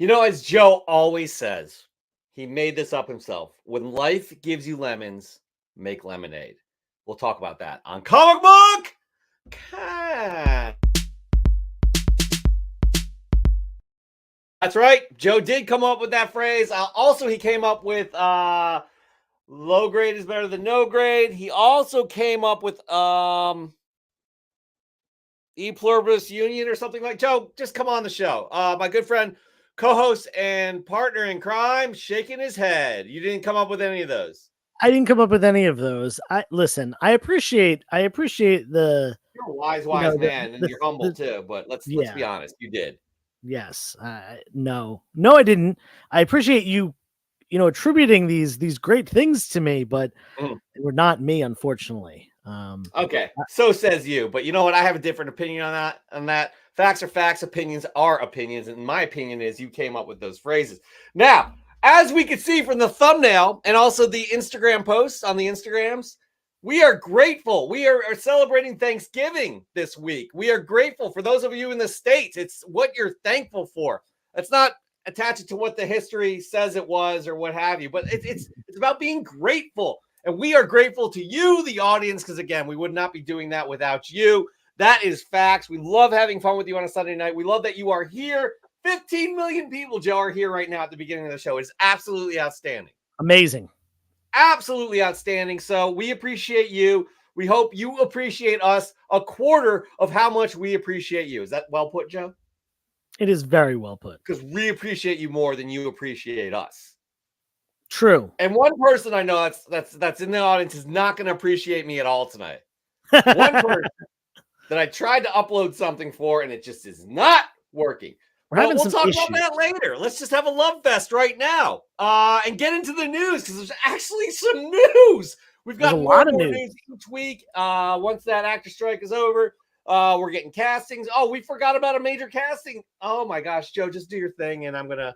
As Joe always says, he made this up himself. When life gives you lemons, make lemonade. We'll talk about that on Comic Book Cat. That's right. Joe did come up with that phrase. Also, he came up with low grade is better than no grade. He also came up with E pluribus union or something like. Joe, just come on the show. My good friend, co-host and partner in crime, shaking his head. You didn't come up with any of those. I didn't come up with any of those. I appreciate the You're a wise man, and you're humble too. But let's be honest, you did. Yes. No, I didn't. I appreciate you attributing these great things to me, but they were not me, unfortunately. Okay, so says you, but you know what? I have a different opinion on that. Facts are facts, opinions are opinions, and my opinion is you came up with those phrases. Now, as we can see from the thumbnail and also the Instagram posts on the Instagrams, we are grateful. We are celebrating Thanksgiving this week. We are grateful for those of you in the States. It's what you're thankful for. It's not attached to what the history says it was or what have you, but it's about being grateful. And we are grateful to you, the audience, because, again, we would not be doing that without you. That is facts. We love having fun with you on a Sunday night. We love that you are here. 15 million people, Joe, are here right now at the beginning of the show. It's absolutely outstanding. Amazing. Absolutely outstanding. So we appreciate you. We hope you appreciate us a quarter of how much we appreciate you. Is that well put, Joe? It is very well put. Because we appreciate you more than you appreciate us. True. And one person I know that's in the audience is not going to appreciate me at all tonight. One person that I tried to upload something for, and it just is not working. We'll talk about that later. Let's just have a love fest right now and get into the news, because there's actually some news. We've got more news each week. Once that actor strike is over, we're getting castings. Oh, we forgot about a major casting. Oh, my gosh, Joe, just do your thing, and I'm going to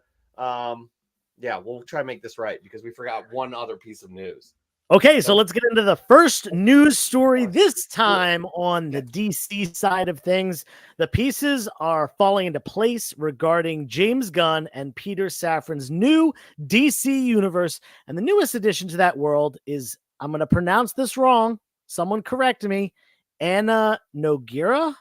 we'll try to make this right, because we forgot one other piece of news. Okay, so let's get into the first news story, this time on the DC side of things. The pieces are falling into place regarding James Gunn and Peter Safran's new DC universe. And the newest addition to that world is, I'm going to pronounce this wrong, someone correct me, Anna Nogueira.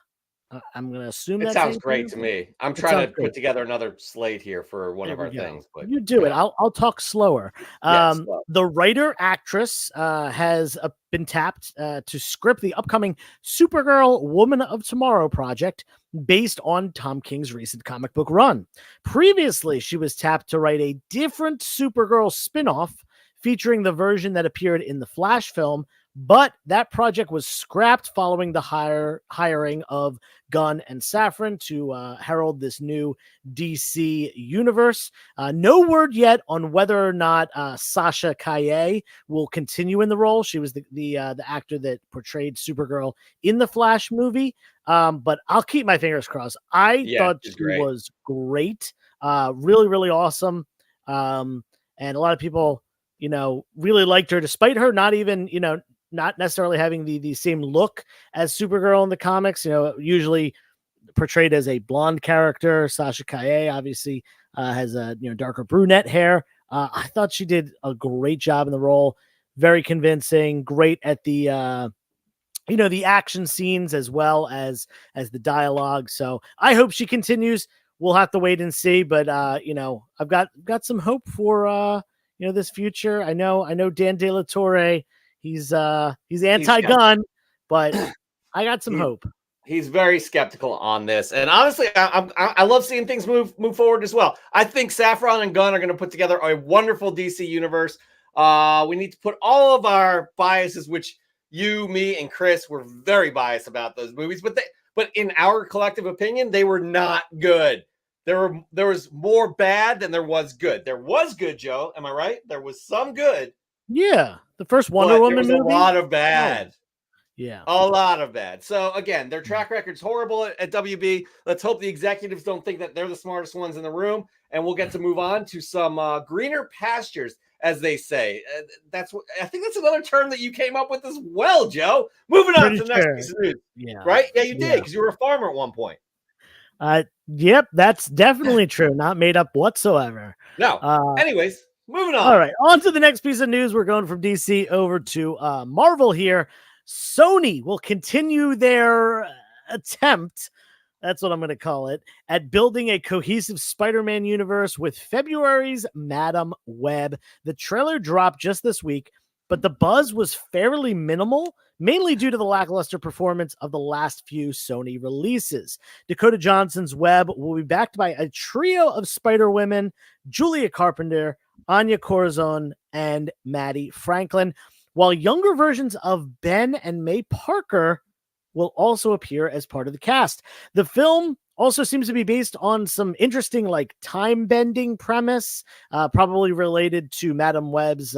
I'm going to assume that sounds great to me. I'm trying to put together another slate here for one of our things. But you do it. I'll talk slower. The writer-actress has been tapped to script the upcoming Supergirl Woman of Tomorrow project based on Tom King's recent comic book run. Previously, she was tapped to write a different Supergirl spinoff featuring the version that appeared in the Flash film, but that project was scrapped following the hiring of Gunn and Safran to herald this new DC universe. No word yet on whether or not Sasha Calle will continue in the role. She was the actor that portrayed Supergirl in the Flash movie. But I'll keep my fingers crossed. I thought she was great. Really, really awesome. And a lot of people, really liked her, despite her not even, not necessarily having the same look as Supergirl in the comics, usually portrayed as a blonde character. Sasha Calle obviously has a darker brunette hair. I thought she did a great job in the role. Very convincing, great at the the action scenes as well as the dialogue. So I hope she continues. We'll have to wait and see, but I've got some hope for this future. I know Dan De La Torre. He's anti-gun, but I got some hope. He's very skeptical on this, and honestly, I love seeing things move forward as well. I think Safran and Gunn are going to put together a wonderful DC universe. We need to put all of our biases, which you, me, and Chris were very biased about those movies, but in our collective opinion, they were not good. There was more bad than there was good. There was good, Joe. Am I right? There was some good. Yeah, the first Wonder Woman movie. A lot of bad. Oh. Yeah, a lot of bad. So again, their track record's horrible at WB. Let's hope the executives don't think that they're the smartest ones in the room, and we'll get to move on to some greener pastures, as they say. I think that's another term that you came up with as well, Joe. Moving on to the next piece of news. Yeah, right? Yeah, you did, because you were a farmer at one point. Yep, that's definitely true. Not made up whatsoever. No. Anyways, moving on. All right, on to the next piece of news. We're going from DC over to Marvel here. Sony will continue their attempt, that's what I'm going to call it, at building a cohesive Spider-Man universe with February's Madam Web. The trailer dropped just this week, but the buzz was fairly minimal, mainly due to the lackluster performance of the last few Sony releases. Dakota Johnson's Web will be backed by a trio of Spider-Women: Julia Carpenter, Anya Corazon, and Maddie Franklin, while younger versions of Ben and May Parker will also appear as part of the cast. The film also seems to be based on some interesting like time-bending premise, probably related to Madam Web's,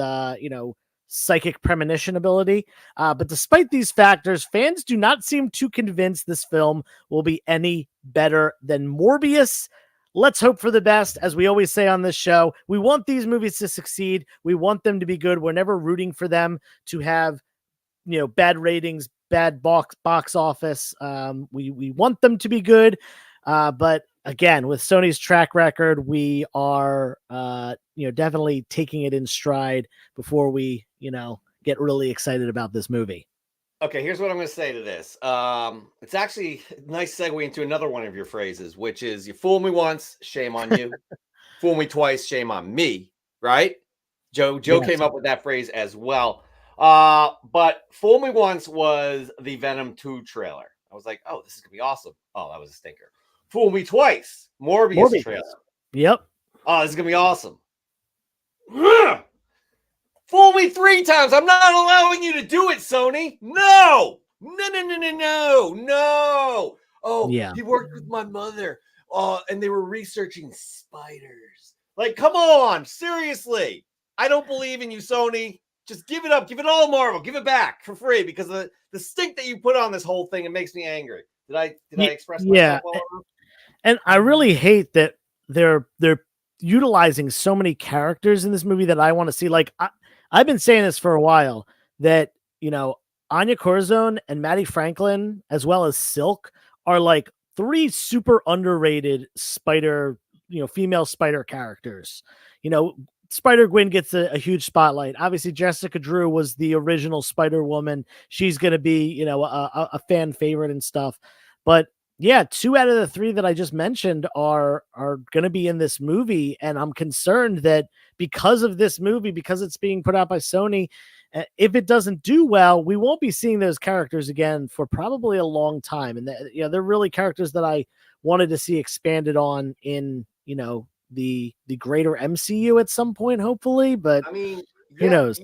psychic premonition ability. But despite these factors, fans do not seem too convinced this film will be any better than Morbius. Let's hope for the best. As we always say on this show, we want these movies to succeed. We want them to be good. We're never rooting for them to have, bad ratings, bad box office. We want them to be good. But again, with Sony's track record, we are, definitely taking it in stride before we, get really excited about this movie. Okay, here's what I'm going to say to this. It's actually a nice segue into another one of your phrases, which is, you fool me once, shame on you. Fool me twice, shame on me, right? Joe yes. Came up with that phrase as well. But fool me once was the Venom 2 trailer. I was like, oh, this is going to be awesome. Oh, that was a stinker. Fool me twice, Morbius trailer. Yep. Oh, this is going to be awesome. Fool me 3 times. I'm not allowing you to do it, Sony. No. Oh, yeah. He worked with my mother. And they were researching spiders. Like, come on. Seriously. I don't believe in you, Sony. Just give it up. Give it all Marvel. Give it back for free, because of the stink that you put on this whole thing, it makes me angry. Did I express myself well enough? And I really hate that they're utilizing so many characters in this movie that I want to see. Like, I've been saying this for a while, that, Anya Corazon and Maddie Franklin, as well as Silk, are like 3 super underrated spider, female spider characters. Spider-Gwen gets a huge spotlight. Obviously, Jessica Drew was the original Spider-Woman. She's going to be, a fan favorite and stuff. But yeah, 2 out of the 3 that I just mentioned are going to be in this movie. And I'm concerned that because of this movie, because it's being put out by Sony, if it doesn't do well, we won't be seeing those characters again for probably a long time. And they're really characters that I wanted to see expanded on in, the greater MCU at some point, hopefully. But I mean, who knows?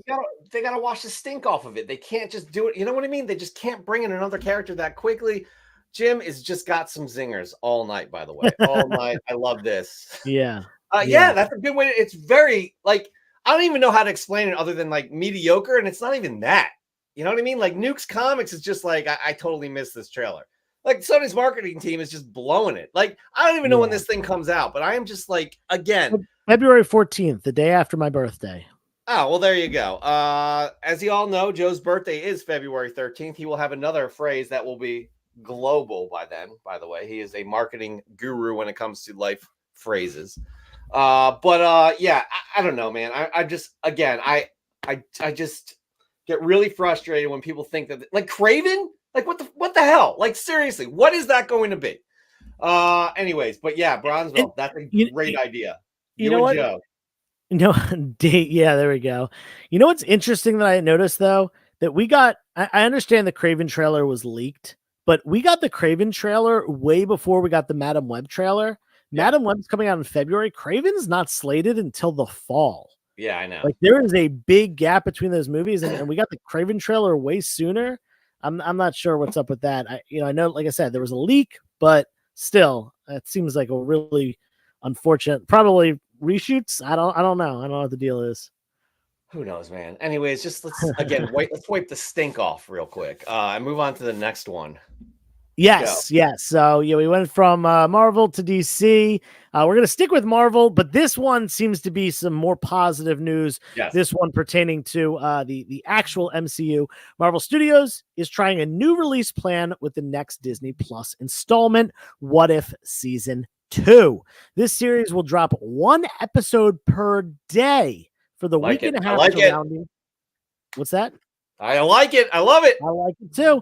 They gotta wash the stink off of it. They can't just do it. You know what I mean? They just can't bring in another character that quickly. Jim has just got some zingers all night, by the way. All night. I love this. Yeah. Yeah, that's a good way. It's very, like, I don't even know how to explain it other than like mediocre. And it's not even that. You know what I mean? Like, Nuke's Comics is just like, I totally missed this trailer. Like, Sony's marketing team is just blowing it. Like, I don't even know when this thing comes out, but I am just like, again, February 14th, the day after my birthday. Oh, well, there you go. As you all know, Joe's birthday is February 13th. He will have another phrase that will be global by then. By the way, he is a marketing guru when it comes to life phrases. Yeah, I don't know, man. I just, again, I just get really frustrated when people think that, like, Kraven. Like, what the hell? Like, seriously, what is that going to be? Anyways, but yeah, Bronzeville, that's a great idea. You know what? Joe. No, yeah, there we go. You know what's interesting that I noticed, though? That we got, I understand the Kraven trailer was leaked, but we got the Kraven trailer way before we got the Madam Web trailer. Yeah. Madam Web's coming out in February. Kraven's not slated until the fall. Yeah, I know. Like, there is a big gap between those movies, and we got the Kraven trailer way sooner. I'm not sure what's up with that. I know, like I said, there was a leak, but still, it seems like a really unfortunate, probably reshoots. I don't know. I don't know what the deal is. Who knows, man? Anyways, just let's wipe the stink off real quick and move on to the next one. Yes, yes. So we went from Marvel to DC. We're going to stick with Marvel, but this one seems to be some more positive news. Yes. This one pertaining to the actual MCU. Marvel Studios is trying a new release plan with the next Disney Plus installment, What If Season 2. This series will drop 1 episode per day for the week and a half surrounding. What's that? I like it. I love it. I like it too.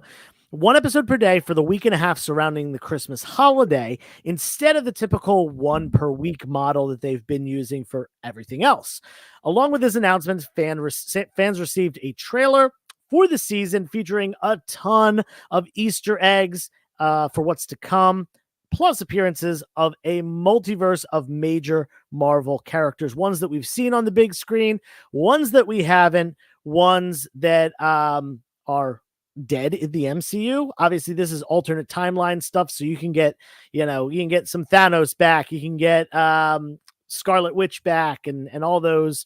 1 episode per day for the week and a half surrounding the Christmas holiday, instead of the typical 1 per week model that they've been using for everything else. Along with this announcement, fans received a trailer for the season featuring a ton of Easter eggs for what's to come, plus appearances of a multiverse of major Marvel characters, ones that we've seen on the big screen, ones that we haven't, ones that are dead in the MCU. Obviously, this is alternate timeline stuff, so you can get, you can get some Thanos back, you can get Scarlet Witch back, and all those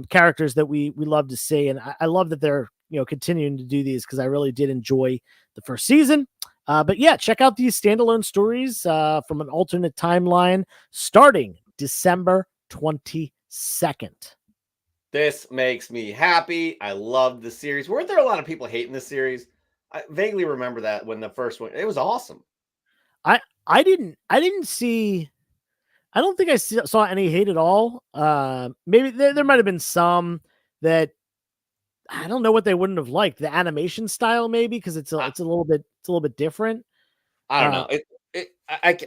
characters that we love to see. And I love that they're continuing to do these, because I really did enjoy the first season. But yeah, check out these standalone stories from an alternate timeline starting December 22nd. This makes me happy. I love the series. Weren't there a lot of people hating this series? I vaguely remember that when the first one, it was awesome. I didn't see, I don't think I saw any hate at all. Maybe there might have been some that I don't know what they wouldn't have liked. The animation style, maybe, because it's a little bit different. I don't know.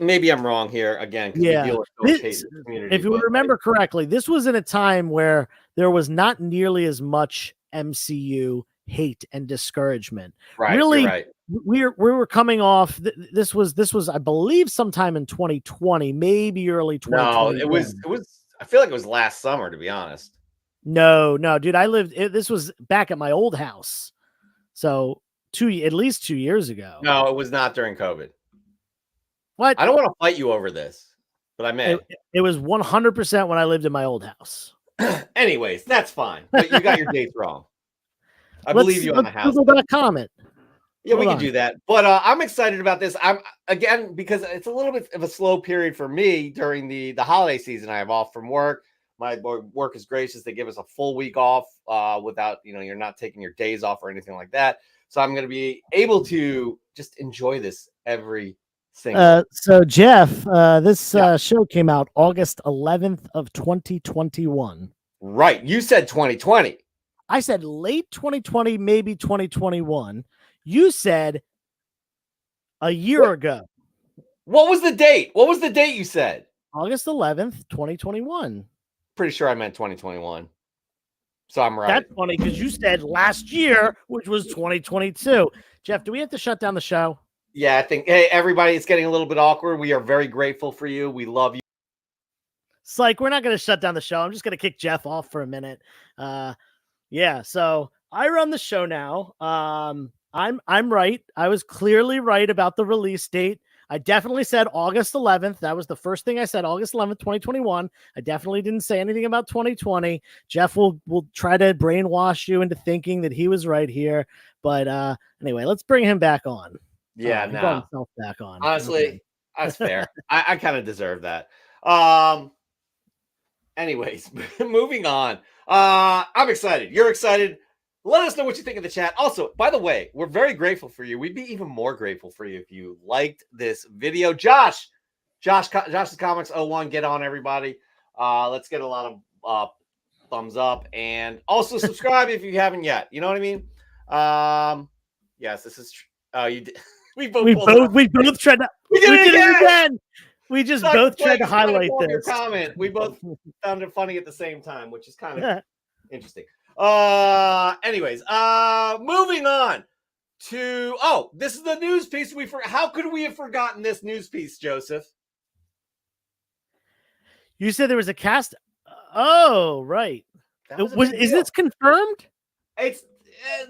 Maybe I'm wrong here again. Yeah. If you remember correctly, this was in a time where there was not nearly as much MCU hate and discouragement. Right. Really, right. we were coming off. This was, I believe, sometime in 2020, maybe early 2020. No, it was. I feel like it was last summer, to be honest. No, dude. This was back at my old house. So at least 2 years ago. No, it was not during COVID. What? I don't want to fight you over this, but I may. It was 100% when I lived in my old house. Anyways, that's fine. But you got your dates wrong. I believe you on the house. Google that comment. Yeah, we can do that. But I'm excited about this. I'm because it's a little bit of a slow period for me during the holiday season. I have off from work. My work is gracious. They give us a full week off without, you're not taking your days off or anything like that. So I'm going to be able to just enjoy this every single. So Jeff, this show came out August 11th of 2021. Right. You said 2020. I said late 2020, maybe 2021. You said a year ago. What was the date? What was the date you said? August 11th, 2021. Pretty sure I meant 2021. So I'm right. That's funny because you said last year, which was 2022. Jeff, do we have to shut down the show? Yeah, I think, hey, everybody, it's getting a little bit awkward. We are very grateful for you. We love you. Psych, we're not going to shut down the show. I'm just going to kick Jeff off for a minute. Yeah, so I run the show now. I'm right. I was clearly right about the release date. I definitely said August 11th. That was the first thing I said, August 11th, 2021. I definitely didn't say anything about 2020. Jeff will try to brainwash you into thinking that he was right here. But anyway, let's bring him back on. Yeah, he brought himself back on. Honestly, okay. That's fair. I kind of deserve that. Anyways, moving on. I'm excited. You're excited. Let us know what you think in the chat. Also, by the way, we're very grateful for you. We'd be even more grateful for you if you liked this video. Josh's Comics 01, get on, everybody. Let's get a lot of thumbs up, and also subscribe if you haven't yet. You know what I mean? Yes, this is you did. We both tried to. We did it again. We just both tried to highlight this. Your comment. We both found it funny at the same time, which is kind of interesting. Anyways, moving on to this is the news piece. How could we have forgotten this news piece, Joseph? You said there was a cast. Oh, right. Is this confirmed? It's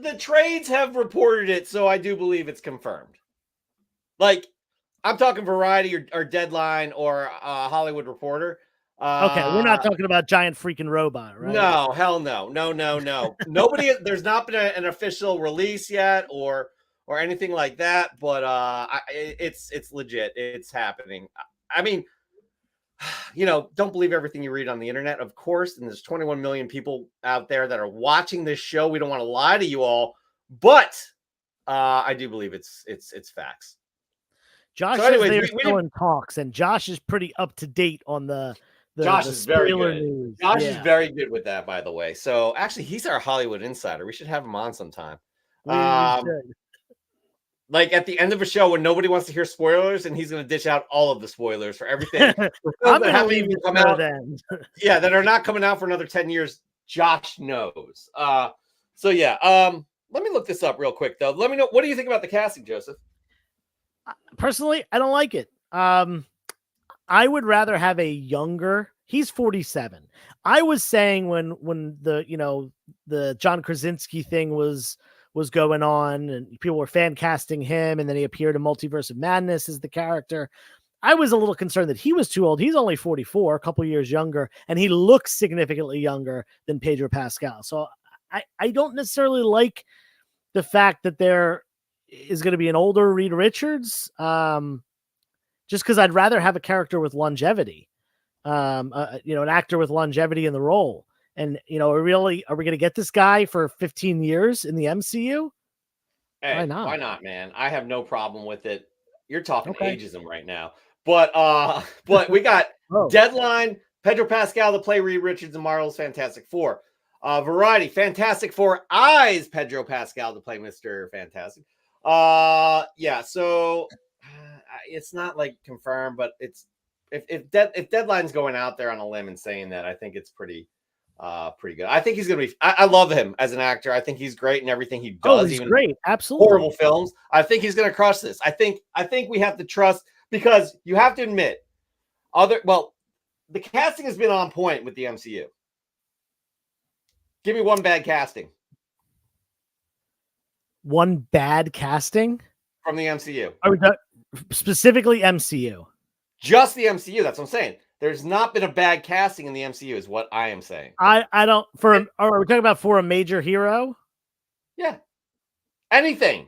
the trades have reported it, so I do believe it's confirmed. Like, I'm talking Variety or Deadline or Hollywood Reporter. Okay, we're not talking about giant freaking robot, right? No, hell no. Nobody. There's not been an official release yet or or anything like that, but it's legit. It's happening. I mean, don't believe everything you read on the internet, of course. And there's 21 million people out there that are watching this show. We don't want to lie to you all, but I do believe it's facts. Josh says they're still in talks, and Josh is pretty up to date on the Josh the is very good. News. Josh is very good with that, by the way. So actually, he's our Hollywood insider. We should have him on sometime. Like at the end of a show when nobody wants to hear spoilers, and he's going to dish out all of the spoilers for everything. I'm going to leave it come out. Yeah, that are not coming out for another 10 years. Josh knows. So yeah. Let me look this up real quick though. Let me know, what do you think about the casting, Joseph? Personally, I don't like it. I would rather have a younger. He's 47. I was saying when the John Krasinski thing was going on and people were fan casting him, and then he appeared in Multiverse of Madness as the character, I was a little concerned that he was too old. He's only 44, a couple years younger, and he looks significantly younger than Pedro Pascal. So I don't necessarily like the fact that there is going to be an older Reed Richards, just because I'd rather have a character with longevity, an actor with longevity in the role. And, are we going to get this guy for 15 years in the MCU? Hey, why not, man? I have no problem with it. You're talking ageism right now. But we got Deadline, Pedro Pascal to play Reed Richards in Marvel's Fantastic Four. Variety, Fantastic Four eyes Pedro Pascal to play Mr. Fantastic. Yeah, so it's not like confirmed, but it's if Deadline's going out there on a limb and saying that, I think it's pretty good. I think he's gonna be. I love him as an actor. I think he's great in everything he does. He's great, absolutely. Horrible films. I think he's gonna crush this. I think we have to trust, because you have to admit, the casting has been on point with the MCU. Give me one bad casting. One bad casting from the MCU. Are we specifically MCU? Just the MCU. That's what I'm saying. There's not been a bad casting in the MCU, is what I am saying. I don't. Are we talking about for a major hero? Yeah. Anything.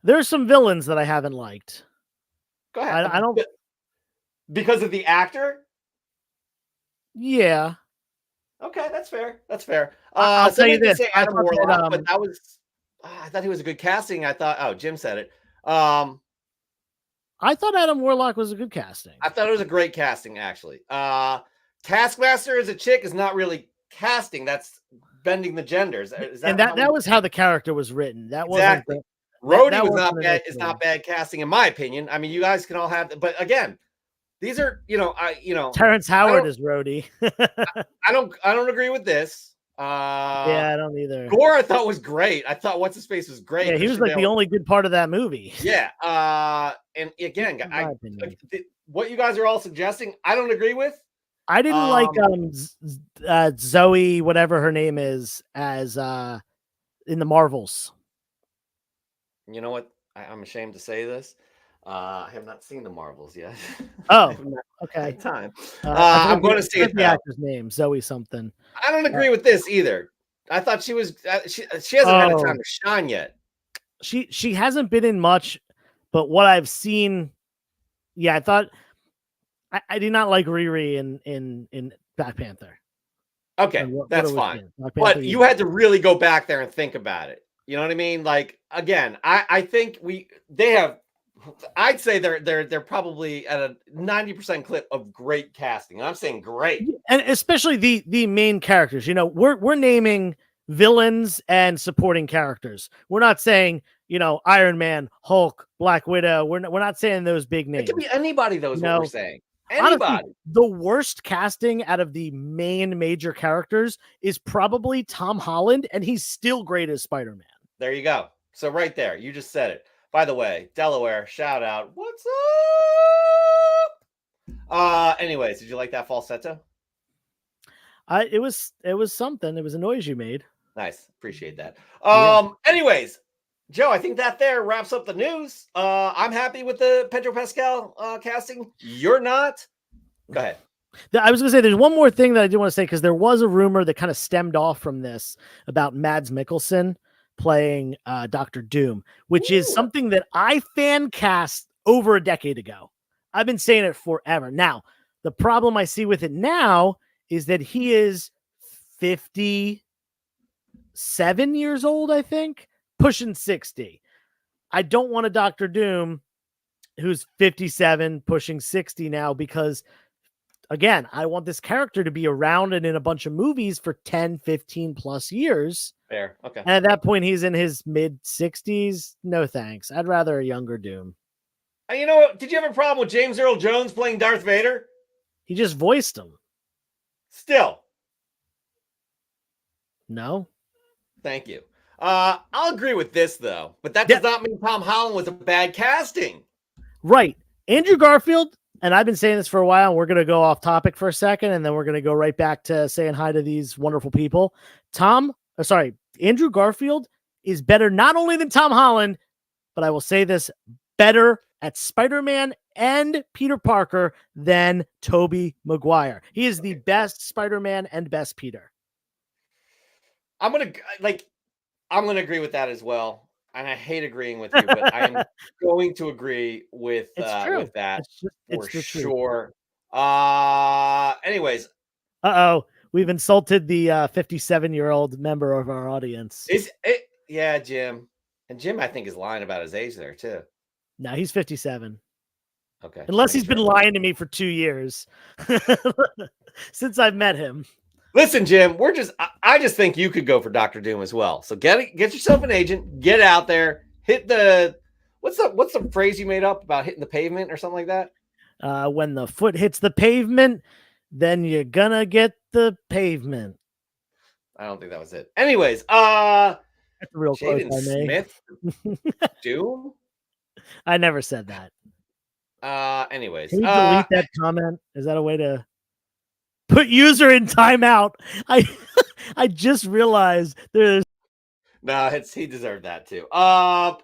There's some villains that I haven't liked. Go ahead. I don't. Because of the actor? Yeah. Okay, that's fair. That's fair. I'll tell you this. Say Adam Warlock, but that was. I thought he was a good casting. I thought. Oh, Jim said it. I thought Adam Warlock was a good casting. I thought it was a great casting, actually. Taskmaster as a chick is not really casting. That's bending the genders. That was how the character was written. That exactly. wasn't. Rhodey was not bad. It's not bad casting, in my opinion. I mean, you guys can all have, but again, these are, Terrence Howard is Rhodey. I don't agree with this. Yeah, I don't either. Gore, I thought was great. I thought What's His Face was great. Yeah, he was like the only good part of that movie. Yeah. And again, what you guys are all suggesting, I don't agree with. I didn't like Zoe, whatever her name is, as in the Marvels. You know what? I'm ashamed to say this. I have not seen the Marvels yet. Oh, okay. Time. I'm going to say the actor's name, Zoe something. I don't agree with this either. I thought she was. She hasn't had a time to shine yet. She hasn't been in much, but what I've seen, yeah, I thought I did not like Riri in Black Panther. Okay, that's fine. But you had to really go back there and think about it. You know what I mean? Like, again, I think they have. I'd say they're probably at a 90% clip of great casting. I'm saying great, and especially the main characters. We're naming villains and supporting characters. We're not saying Iron Man, Hulk, Black Widow. We're not saying those big names. It could be anybody. What we're saying. Anybody. Honestly, the worst casting out of the main major characters is probably Tom Holland, and he's still great as Spider-Man. There you go. So right there, you just said it. By the way, Delaware, shout out. What's up? Anyways, did you like that falsetto? It was something. It was a noise you made. Nice. Appreciate that. Anyways, Joe, I think that there wraps up the news. I'm happy with the Pedro Pascal casting. You're not? Go ahead. I was going to say, there's one more thing that I do want to say, because there was a rumor that kind of stemmed off from this about Mads Mikkelsen playing Dr. Doom, which is something that I fan cast over a decade ago. I've been saying it forever. Now, the problem I see with it now is that he is 57 years old, I think, pushing 60. I don't want a Dr. Doom who's 57, pushing 60 now, because again, I want this character to be around and in a bunch of movies for 10, 15 plus years. Fair. Okay. And at that point, he's in his mid 60s. No thanks. I'd rather a younger Doom. You know what? Did you have a problem with James Earl Jones playing Darth Vader? He just voiced him. Still. No. Thank you. I'll agree with this, though. But that does not mean Tom Holland was a bad casting. Right. Andrew Garfield, and I've been saying this for a while, and we're going to go off topic for a second, and then we're going to go right back to saying hi to these wonderful people. Andrew Garfield is better not only than Tom Holland, but I will say this, better at Spider-Man and Peter Parker than Tobey Maguire. He is the best Spider-Man and best Peter. I'm going to agree with that as well. And I hate agreeing with you, but I am going to agree with that for sure. Anyways. We've insulted the 57-year-old member of our audience. Yeah, Jim. And Jim, I think, is lying about his age there, too. No, he's 57. Okay. Unless he's been lying to me for 2 years since I've met him. Listen, Jim, I just think you could go for Dr. Doom as well. So get yourself an agent, get out there, hit the what's the phrase you made up about hitting the pavement or something like that? When the foot hits the pavement, then you're gonna get the pavement. I don't think that was it. Anyways, that's real close. Smith, Doom. I never said that. Anyways, can you delete that comment? Is that a way to put user in timeout? I just realized there's he deserved that too.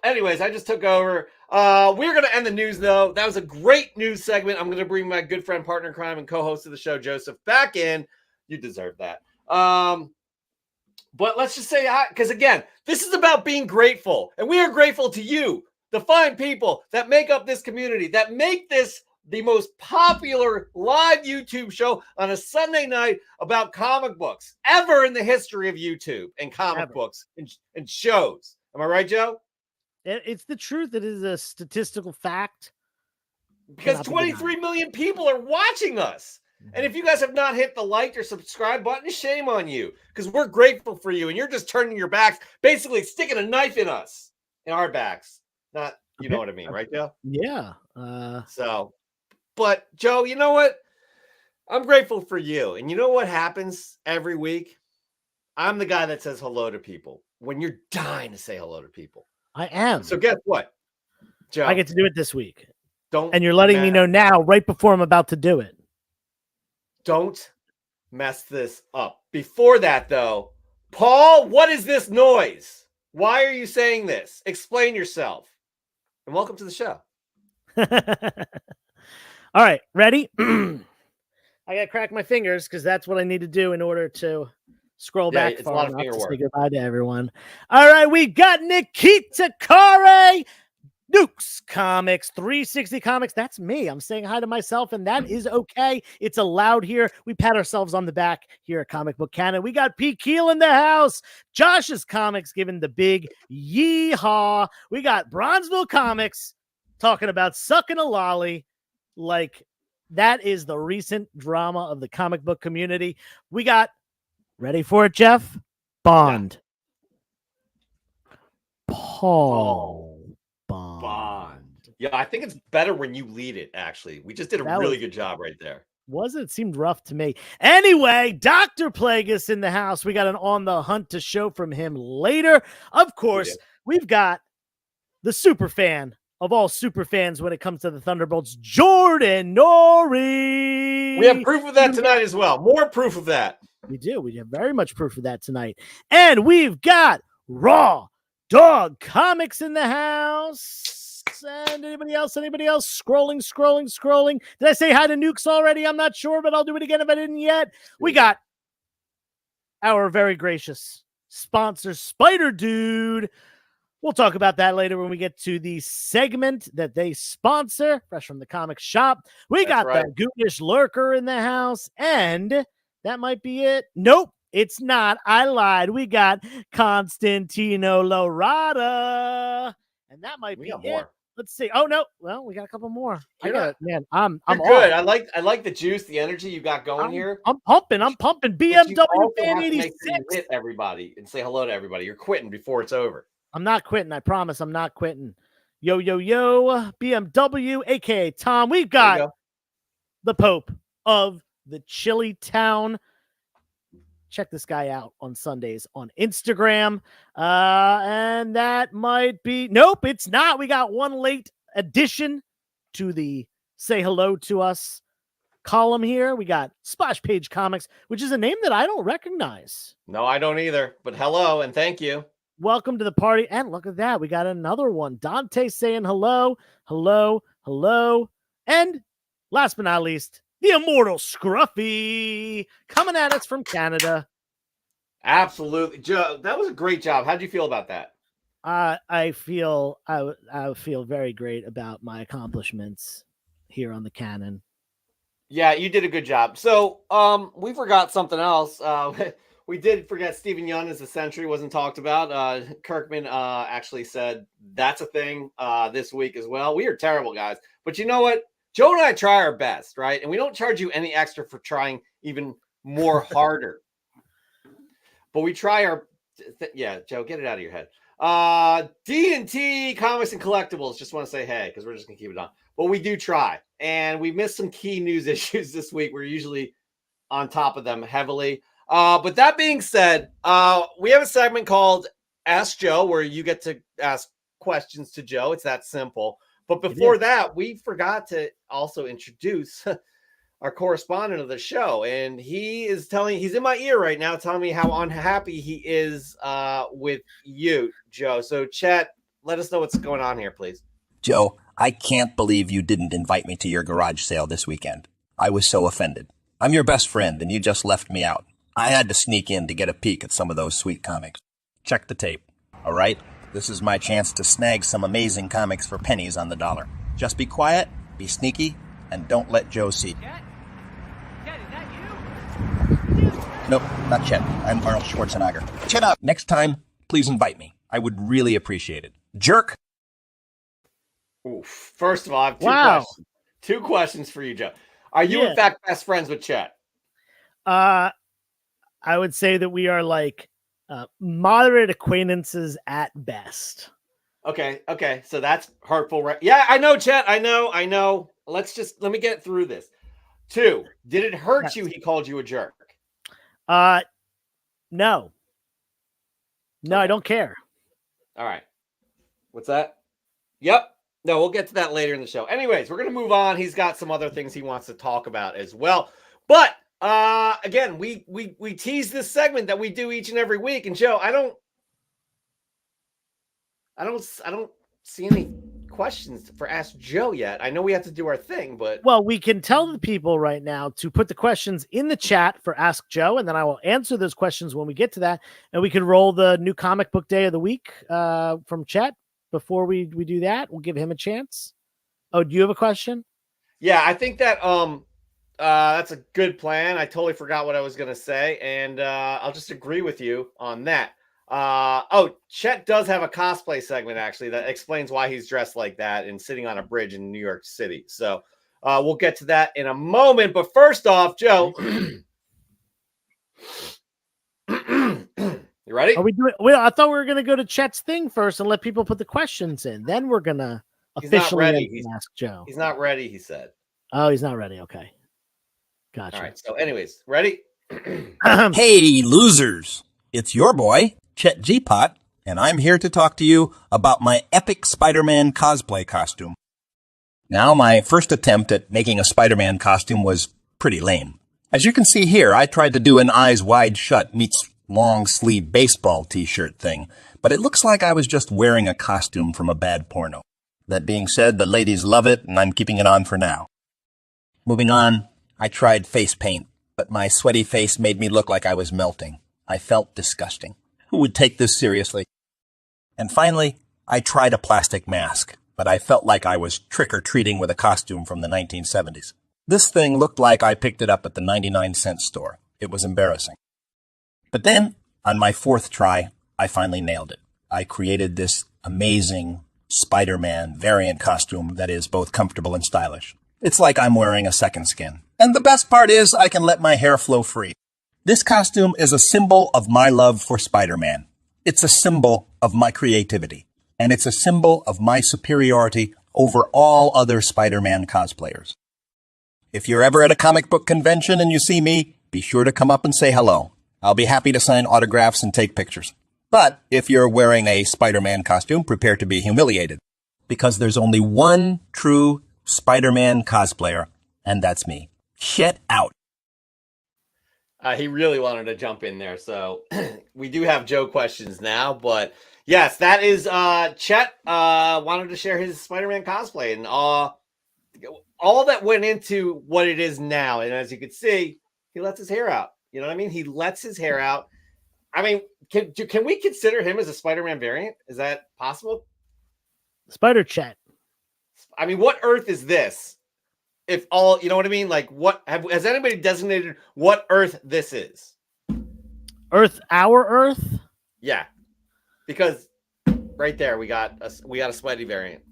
Anyways, I just took over. We're gonna end the news though. That was a great news segment. I'm gonna bring my good friend, partner in crime, and co-host of the show, Joseph, back in. You deserve that. But let's just say hi, because again, this is about being grateful, and we are grateful to you, the fine people that make up this community, that make this the most popular live YouTube show on a Sunday night about comic books ever in the history of YouTube and comic books and shows. Am I right, Joe? It's the truth. It is a statistical fact. Because 23 million people are watching us. And if you guys have not hit the like or subscribe button, shame on you. Because we're grateful for you. And you're just turning your backs, basically sticking a knife in us, in our backs. Not, you know what I mean, right, Joe? Yeah. But Joe, you know what? I'm grateful for you. And you know what happens every week? I'm the guy that says hello to people when you're dying to say hello to people. I am. So guess what, Joe? I get to do it this week. And you're letting me know now, right before I'm about to do it. Don't mess this up. Before that, though, Paul, what is this noise? Why are you saying this? Explain yourself. And welcome to the show. All right, ready? I got to crack my fingers because that's what I need to do in order to scroll back far enough to say goodbye to everyone. All right, we got Nikita Kare, Nukes Comics, 360 Comics. That's me. I'm saying hi to myself, and that is okay. It's allowed here. We pat ourselves on the back here at Comic Book Canon. We got P. Keel in the house. Josh's Comics giving the big yeehaw. We got Bronzeville Comics talking about sucking a lolly. Like, that is the recent drama of the comic book community. We got, ready for it, Jeff? Bond. Yeah. Paul Bond. Yeah, I think it's better when you lead it, actually. We just did a really good job right there. Was it? It seemed rough to me. Anyway, Dr. Plagueis in the house. We got an On the Hunt to show from him later. Of course, we've got the super fan of all super fans when it comes to the Thunderbolts, Jordan Norrie. We have proof of that tonight as well. More proof of that. We do. We have very much proof of that tonight. And we've got Raw Dog Comics in the house. And anybody else? Scrolling. Did I say hi to Nukes already? I'm not sure, but I'll do it again if I didn't yet. We got our very gracious sponsor, Spider Dude. We'll talk about that later when we get to the segment that they sponsor, fresh from the comic shop. We got the Goonish Lurker in the house, and that might be it. Nope, it's not. I lied. We got Constantino Lorada, and that might be it. More. Let's see. Oh no, well, we got a couple more. I'm good. off. I like the juice, the energy you got going here. I'm pumping. BMW fan 86. Hit everybody and say hello to everybody. You're quitting before it's over. I'm not quitting. I promise I'm not quitting. Yo, BMW, aka Tom. We've got the Pope of the Chili Town. Check this guy out on Sundays on Instagram. And that might be, nope, it's not. We got one late addition to the Say Hello to Us column here. We got Splash Page Comics, which is a name that I don't recognize. No, I don't either. But hello and thank you. Welcome to the party. And look at that. We got another one. Dante saying hello, hello, hello. And last but not least, the immortal Scruffy coming at us from Canada. Absolutely. Joe, that was a great job. How'd you feel about that? I feel very great about my accomplishments here on the Canon. Yeah, you did a good job. So we forgot something else. We did forget Stephen Young as a Sentry wasn't talked about. Kirkman actually said that's a thing this week as well. We are terrible, guys. But you know what? Joe and I try our best, right? And we don't charge you any extra for trying even more harder. But we try our... yeah, Joe, get it out of your head. D&T Comics and Collectibles. Just want to say hey, because we're just going to keep it on. But we do try. And we missed some key news issues this week. We're usually on top of them heavily. But that being said, we have a segment called Ask Joe where you get to ask questions to Joe. It's that simple. But before that, we forgot to also introduce our correspondent of the show. And he's in my ear right now telling me how unhappy he is with you, Joe. So Chet, let us know what's going on here, please. Joe, I can't believe you didn't invite me to your garage sale this weekend. I was so offended. I'm your best friend and you just left me out. I had to sneak in to get a peek at some of those sweet comics. Check the tape, all right? This is my chance to snag some amazing comics for pennies on the dollar. Just be quiet, be sneaky, and don't let Joe see. Chet, is that you? Nope, not Chet. I'm Arnold Schwarzenegger. Chet up. Next time, please invite me. I would really appreciate it. Jerk. Oof. First of all, I have questions. Two questions for you, Joe. Are you in fact best friends with Chet? I would say that we are like moderate acquaintances at best. Okay. So that's hurtful, right? Yeah, I know, Chet. I know. Let me get through this. 2, did it hurt you? He called you a jerk. No. No, okay. I don't care. All right. What's that? Yep. No, we'll get to that later in the show. Anyways, we're going to move on. He's got some other things he wants to talk about as well. But again, we tease this segment that we do each and every week. And Joe, I don't see any questions for Ask Joe yet. I know we have to do our thing, but we can tell the people right now to put the questions in the chat for Ask Joe, and then I will answer those questions when we get to that. And we can roll the new comic book day of the week from chat before we do that. We'll give him a chance. Oh, do you have a question? Yeah, I think that that's a good plan. I totally forgot what I was going to say, and I'll just agree with you on that. Chet does have a cosplay segment, actually, that explains why he's dressed like that and sitting on a bridge in New York City. So we'll get to that in a moment. But first off, Joe, you ready? Are we doing? Well, I thought we were going to go to Chet's thing first and let people put the questions in. Then we're going to officially ask Joe. He's not ready, he said. Oh, he's not ready. Okay. Gotcha. All right. So anyways, ready? Hey, losers. It's your boy, Chet G-Pot, and I'm here to talk to you about my epic Spider-Man cosplay costume. Now, my first attempt at making a Spider-Man costume was pretty lame. As you can see here, I tried to do an eyes wide shut meets long sleeve baseball t-shirt thing, but it looks like I was just wearing a costume from a bad porno. That being said, the ladies love it, and I'm keeping it on for now. Moving on, I tried face paint, but my sweaty face made me look like I was melting. I felt disgusting. who would take this seriously. And finally, I tried a plastic mask, but I felt like I was trick-or-treating with a costume from the 1970s. This thing looked like I picked it up at the 99-cent store. It was embarrassing. But then, on my fourth try, I finally nailed it. I created this amazing Spider-Man variant costume that is both comfortable and stylish. It's like I'm wearing a second skin. And the best part is I can let my hair flow free. This costume is a symbol of my love for Spider-Man. It's a symbol of my creativity. And it's a symbol of my superiority over all other Spider-Man cosplayers. If you're ever at a comic book convention and you see me, be sure to come up and say hello. I'll be happy to sign autographs and take pictures. But if you're wearing a Spider-Man costume, prepare to be humiliated. Because there's only one true Spider-Man cosplayer, and that's me. Shit out. He really wanted to jump in there, so we do have Joe questions now. But yes, that is Chet wanted to share his Spider-Man cosplay and all that went into what it is now. And as you can see, he lets his hair out. You know what I mean? He lets his hair out. I mean, can we consider him as a Spider-Man variant? Is that possible? Spider Chet. I mean, what Earth is this? If all, you know what I mean? Like, has anybody designated what Earth this is? Earth, our Earth? Yeah, because right there we got a Spidey variant.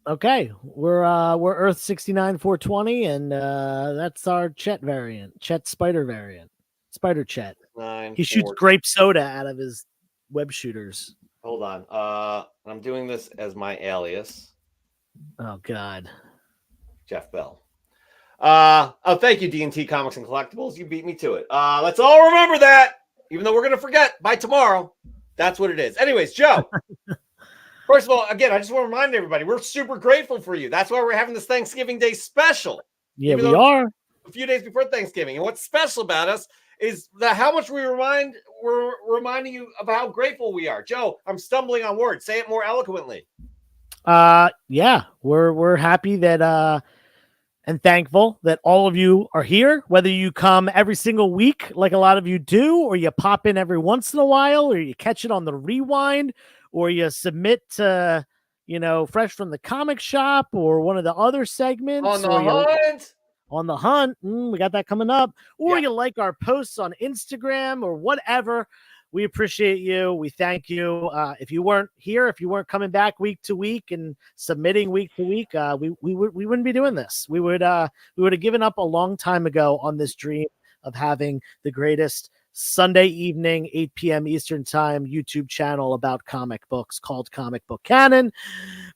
Okay, we're Earth 69420, and that's our Chet variant, Chet Spider variant, Spider Chet. He shoots grape soda out of his web shooters. Hold on, I'm doing this as my alias. Oh God, Jeff Bell. Thank you, D&T Comics and Collectibles. You beat me to it. Let's all remember that, even though we're gonna forget by tomorrow. That's what it is. Anyways, Joe. First of all, again, I just want to remind everybody, we're super grateful for you. That's why we're having this Thanksgiving Day special. Yeah, we are. A few days before Thanksgiving. And what's special about us is that how much we're reminding you of how grateful we are. Joe, I'm stumbling on words. Say it more eloquently. Yeah, we're happy that and thankful that all of you are here, whether you come every single week like a lot of you do, or you pop in every once in a while, or you catch it on the rewind, or you submit to, Fresh from the Comic Shop or one of the other segments. On the hunt. On the hunt. We got that coming up. Or you like our posts on Instagram or whatever. We appreciate you. We thank you. If you weren't here, if you weren't coming back week to week and submitting week to week, we wouldn't be doing this. We would have given up a long time ago on this dream of having the greatest Sunday evening, 8 p.m. Eastern time YouTube channel about comic books called Comic Book Canon.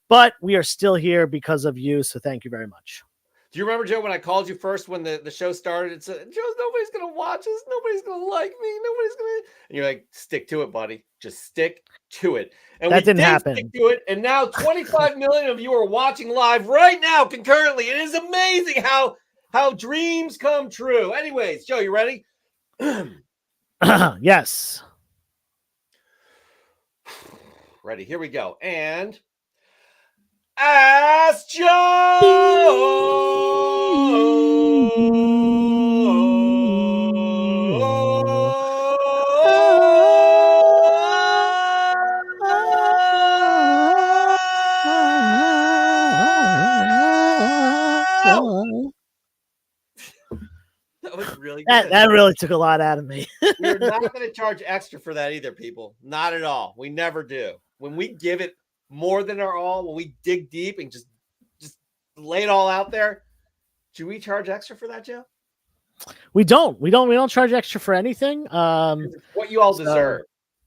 But we are still here because of you. So thank you very much. Do you remember, Joe, when I called you first when the show started? It said, Joe, nobody's going to watch us. Nobody's going to like me. Nobody's going to. And you're like, stick to it, buddy. Just stick to it. And that didn't happen. Stick to it. And now 25 million of you are watching live right now concurrently. It is amazing how dreams come true. Anyways, Joe, you ready? Yes. Ready. Here we go. And Ask Joe. That was really good. That really took a lot out of me. We're not going to charge extra for that either, people. Not at all. We never do. When we give it more than our all, when we dig deep and just lay it all out there, do we charge extra for that, Joe? We don't charge extra for anything. What you all deserve.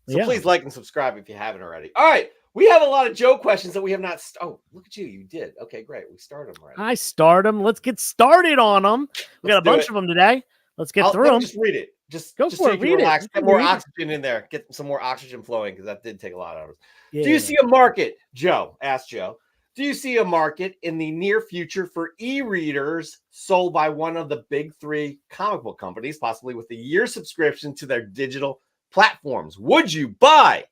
So please like and subscribe if you haven't already. All right. We have a lot of Joe questions that we have not. Oh, look at you. You did. Okay, great. We started them already. I start them. Let's get started on them. We got a bunch of them today. Let's get through them. Just read it. Just go for it. Read it. Get more oxygen in there. Get some more oxygen flowing because that did take a lot out of us. Do you see a market, Joe? Asked Joe. Do you see a market in the near future for e-readers sold by one of the big three comic book companies, possibly with a year subscription to their digital platforms? Would you buy?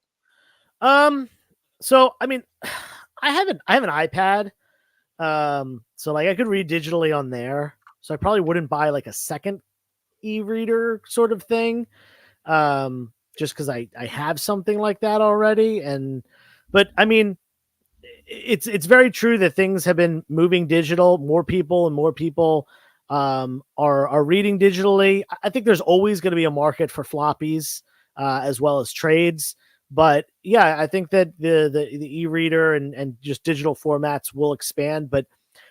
So I mean, I have an iPad. So like I could read digitally on there. So I probably wouldn't buy like a second e-reader sort of thing. just because I have something like that already. But I mean, it's very true that things have been moving digital. More people are reading digitally. I think there's always going to be a market for floppies as well as trades. But yeah, I think that the e-reader and just digital formats will expand. But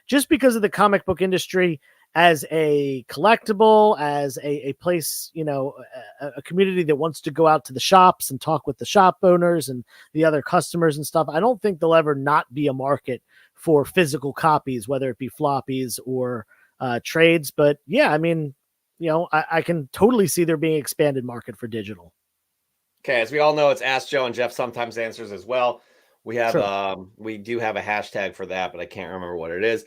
just because of the comic book industry as a collectible, as a place, a community that wants to go out to the shops and talk with the shop owners and the other customers and stuff, I don't think there'll ever not be a market for physical copies, whether it be floppies or trades. But yeah, I mean, I can totally see there being expanded market for digital. Okay, as we all know, it's Ask Joe, and Jeff sometimes answers as well. We have we do have a hashtag for that, but I can't remember what it is.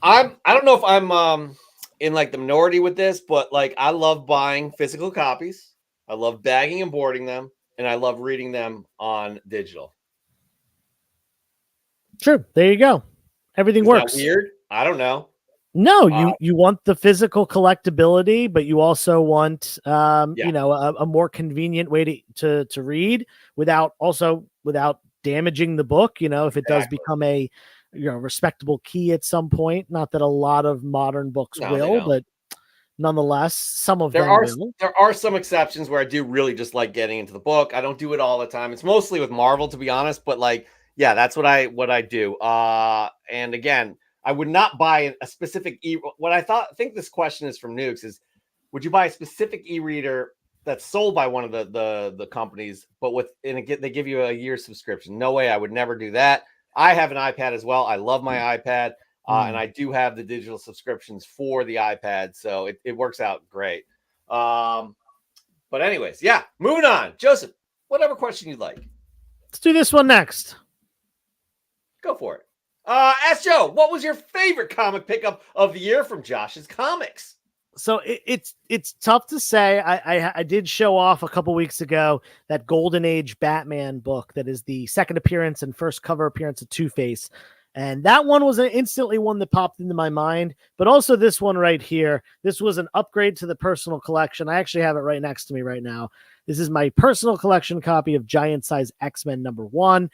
I don't know if I'm in like the minority with this, but like I love buying physical copies. I love bagging and boarding them, and I love reading them on digital. Sure, there you go. Everything works. That weird? I don't know. No, you want the physical collectability, but you also want a more convenient way to read without damaging the book. If it does become a respectable key at some point. Not that a lot of modern books will, but nonetheless, some of them will. There are some exceptions where I do really just like getting into the book. I don't do it all the time. It's mostly with Marvel, to be honest, but like, yeah, that's what I do. And again, I would not buy a specific what I think this question is from Nukes is, would you buy a specific e-reader that's sold by one of the companies, but they give you a year subscription? No way. I would never do that. I have an iPad as well. I love my iPad, and I do have the digital subscriptions for the iPad, so it works out great. But anyways, yeah, moving on. Joseph, whatever question you'd like. Let's do this one next. Go for it. Ask Joe, what was your favorite comic pickup of the year from Josh's Comics? So it's tough to say. I did show off a couple weeks ago that Golden Age Batman book that is the second appearance and first cover appearance of Two-Face. And that one was instantly one that popped into my mind. But also this one right here. This was an upgrade to the personal collection. I actually have it right next to me right now. This is my personal collection copy of Giant Size X-Men #1.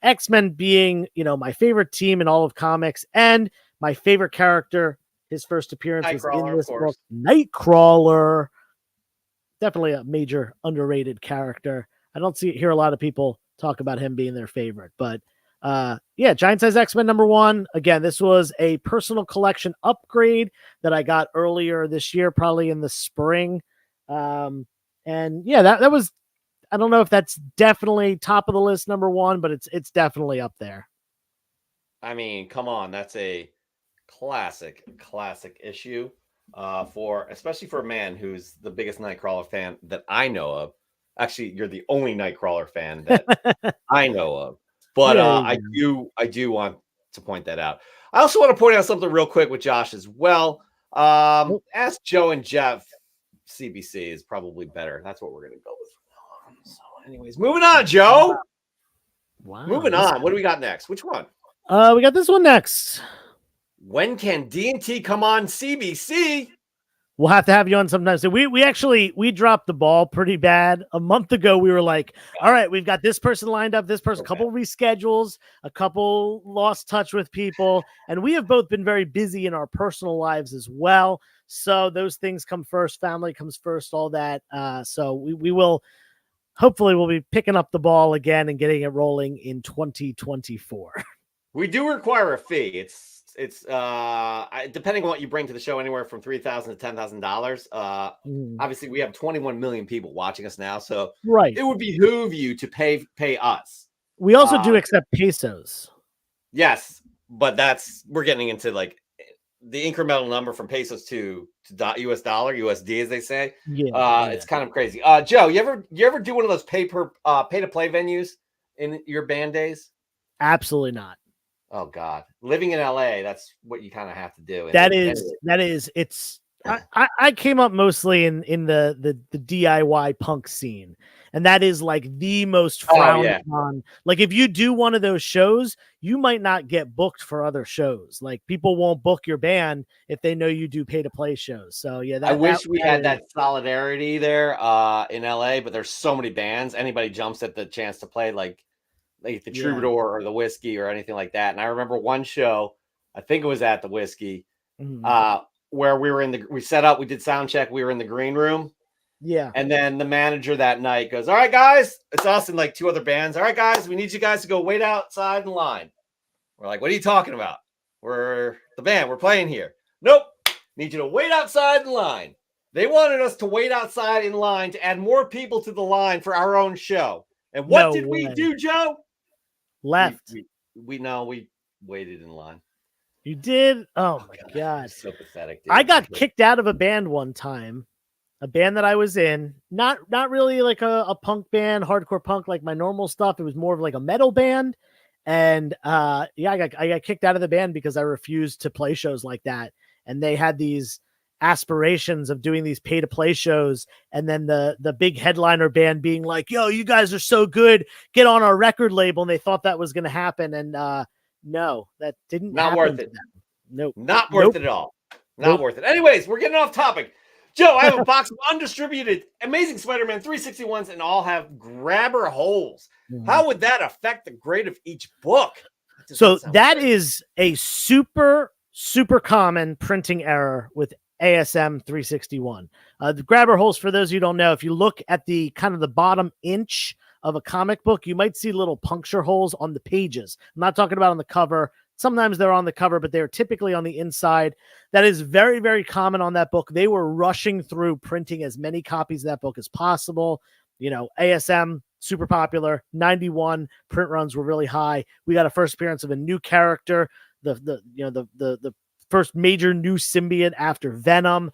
X-Men being, my favorite team in all of comics and my favorite character. His first appearance was in this book, Nightcrawler. Definitely a major underrated character. I don't hear a lot of people talk about him being their favorite, but Giant Size X-Men #1. Again, this was a personal collection upgrade that I got earlier this year, probably in the spring. That was, I don't know if that's definitely top of the list #1, but it's definitely up there. I mean, come on, that's a classic issue especially for a man who's the biggest Nightcrawler fan that I know of. Actually, you're the only Nightcrawler fan that I know of. But I do want to point that out. I also want to point out something real quick with Josh as well. Ask Joe and Jeff. CBC is probably better. That's what we're going to go with. So anyways, moving on, Joe. Wow. Moving on. What do we got next? Which one? We got this one next. When can D&T come on CBC? We'll have to have you on sometime. So we dropped the ball pretty bad. A month ago, we were like, all right, we've got this person lined up, this person, a couple reschedules, a couple lost touch with people. And we have both been very busy in our personal lives as well. So those things come first. Family comes first, all that. So we will, hopefully we'll be picking up the ball again and getting it rolling in 2024. We do require a fee. It's depending on what you bring to the show, anywhere from $3,000 to $10,000. Obviously, we have 21 million people watching us now, so right, it would behoove you to pay us. We also do accept pesos. Yes, but we're getting into like the incremental number from pesos to US dollar, USD, as they say. It's kind of crazy. Joe, you ever do one of those pay to play venues in your band days? Absolutely not. Oh God, living in LA, that's what you kind of have to do. That is, I came up mostly in the DIY punk scene, and that is like the most frowned upon. Like if you do one of those shows, you might not get booked for other shows. Like people won't book your band if they know you do pay to play shows. So yeah, I wish we had that solidarity there in LA, but there's so many bands. Anybody jumps at the chance to play like the Troubadour or the Whiskey or anything like that. And I remember one show, I think it was at the Whiskey, where we set up, we did sound check, we were in the green room. Yeah. And then the manager that night goes, all right, guys, it's us and like two other bands. All right, guys, we need you guys to go wait outside in line. We're like, what are you talking about? We're the band, we're playing here. Nope. Need you to wait outside in line. They wanted us to wait outside in line to add more people to the line for our own show. And what did we do, Joe? Left. We waited in line. You did? Oh my God. So pathetic. Dude. I got kicked out of a band one time, a band that I was in, not really like a punk band, hardcore punk, like my normal stuff. It was more of like a metal band. And I got kicked out of the band because I refused to play shows like that. And they had these aspirations of doing these pay to play shows. And then the big headliner band being like, yo, you guys are so good, get on our record label. And they thought that was going to happen. And no, that didn't not happen worth it. Nope. Not worth it at all. Not worth it. Anyways, we're getting off topic. Joe, I have a box of undistributed Amazing Spider-Man 361s and all have grabber holes. How would that affect the grade of each book? So that is a super common printing error with ASM 361. The grabber holes, for those of you who don't know, if you look at the kind of the bottom inch of a comic book, you might see little puncture holes on the pages. I'm not talking about on the cover. Sometimes they're on the cover, but they're typically on the inside. That is very, very common on that book. They were rushing through printing as many copies of that book as possible. You know, ASM, super popular. 91 print runs were really high. We got a first appearance of a new character, the first major new symbiote after Venom.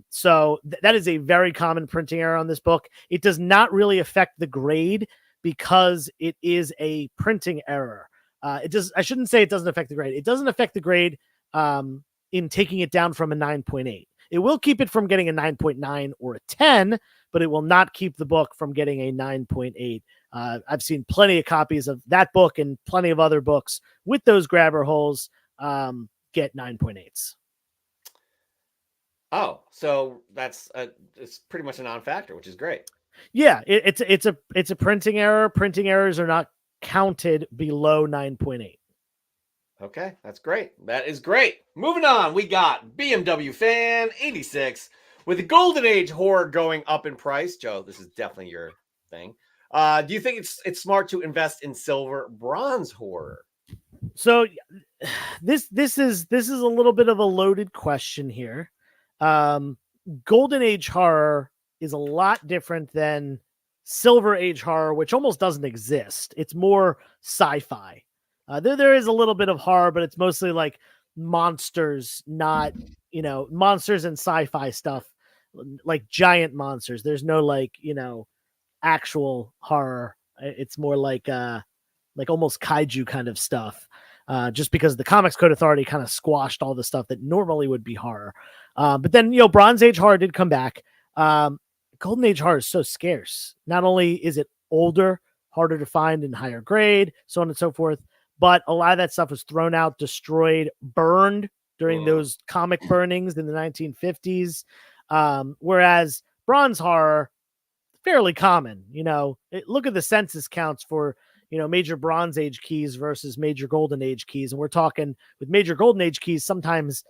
So that is a very common printing error on this book. It does not really affect the grade because it is a printing error. I shouldn't say it doesn't affect the grade. It doesn't affect the grade in taking it down from a 9.8. It will keep it from getting a 9.9 or a 10, but it will not keep the book from getting a 9.8. I've seen plenty of copies of that book and plenty of other books with those grabber holes get 9.8s. Oh, so it's pretty much a non-factor, which is great. Yeah, it's a printing error. Printing errors are not counted below 9.8. Okay, that's great. That is great. Moving on, we got BMW Fan 86 with the Golden Age horror going up in price. Joe, this is definitely your thing. Do you think it's smart to invest in silver bronze horror? So this is a little bit of a loaded question here. Golden Age horror is a lot different than Silver Age horror, which almost doesn't exist. It's more sci-fi. There is a little bit of horror, but it's mostly like monsters, not, monsters and sci-fi stuff, like giant monsters. There's no actual horror. It's more like almost kaiju kind of stuff. Just because the Comics Code Authority kind of squashed all the stuff that normally would be horror. But then, Bronze Age horror did come back. Golden Age horror is so scarce. Not only is it older, harder to find and higher grade, so on and so forth, but a lot of that stuff was thrown out, destroyed, burned during those comic burnings in the 1950s. Whereas bronze horror, fairly common. Look at the census counts for, major Bronze Age keys versus major Golden Age keys. And we're talking with major Golden Age keys, sometimes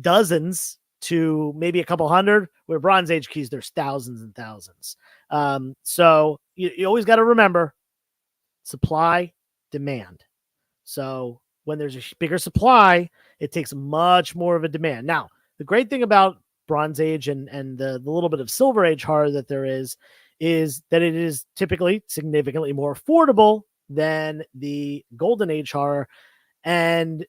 dozens to maybe a couple hundred, where Bronze Age keys, there's thousands and thousands. So you always got to remember supply, demand. So when there's a bigger supply, it takes much more of a demand. Now, the great thing about Bronze Age and the little bit of Silver Age horror that there is that it is typically significantly more affordable than the Golden Age horror. And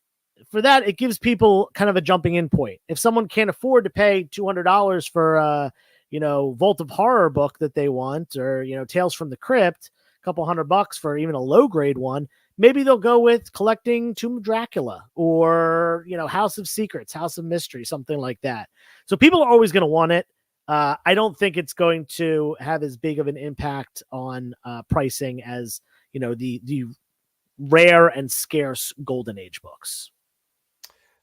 for that, it gives people kind of a jumping in point. If someone can't afford to pay $200 for a, Vault of Horror book that they want, or, Tales from the Crypt, a couple $100 for even a low grade one, maybe they'll go with collecting Tomb of Dracula or, House of Secrets, House of Mystery, something like that. So people are always going to want it. I don't think it's going to have as big of an impact on pricing as, the rare and scarce Golden Age books.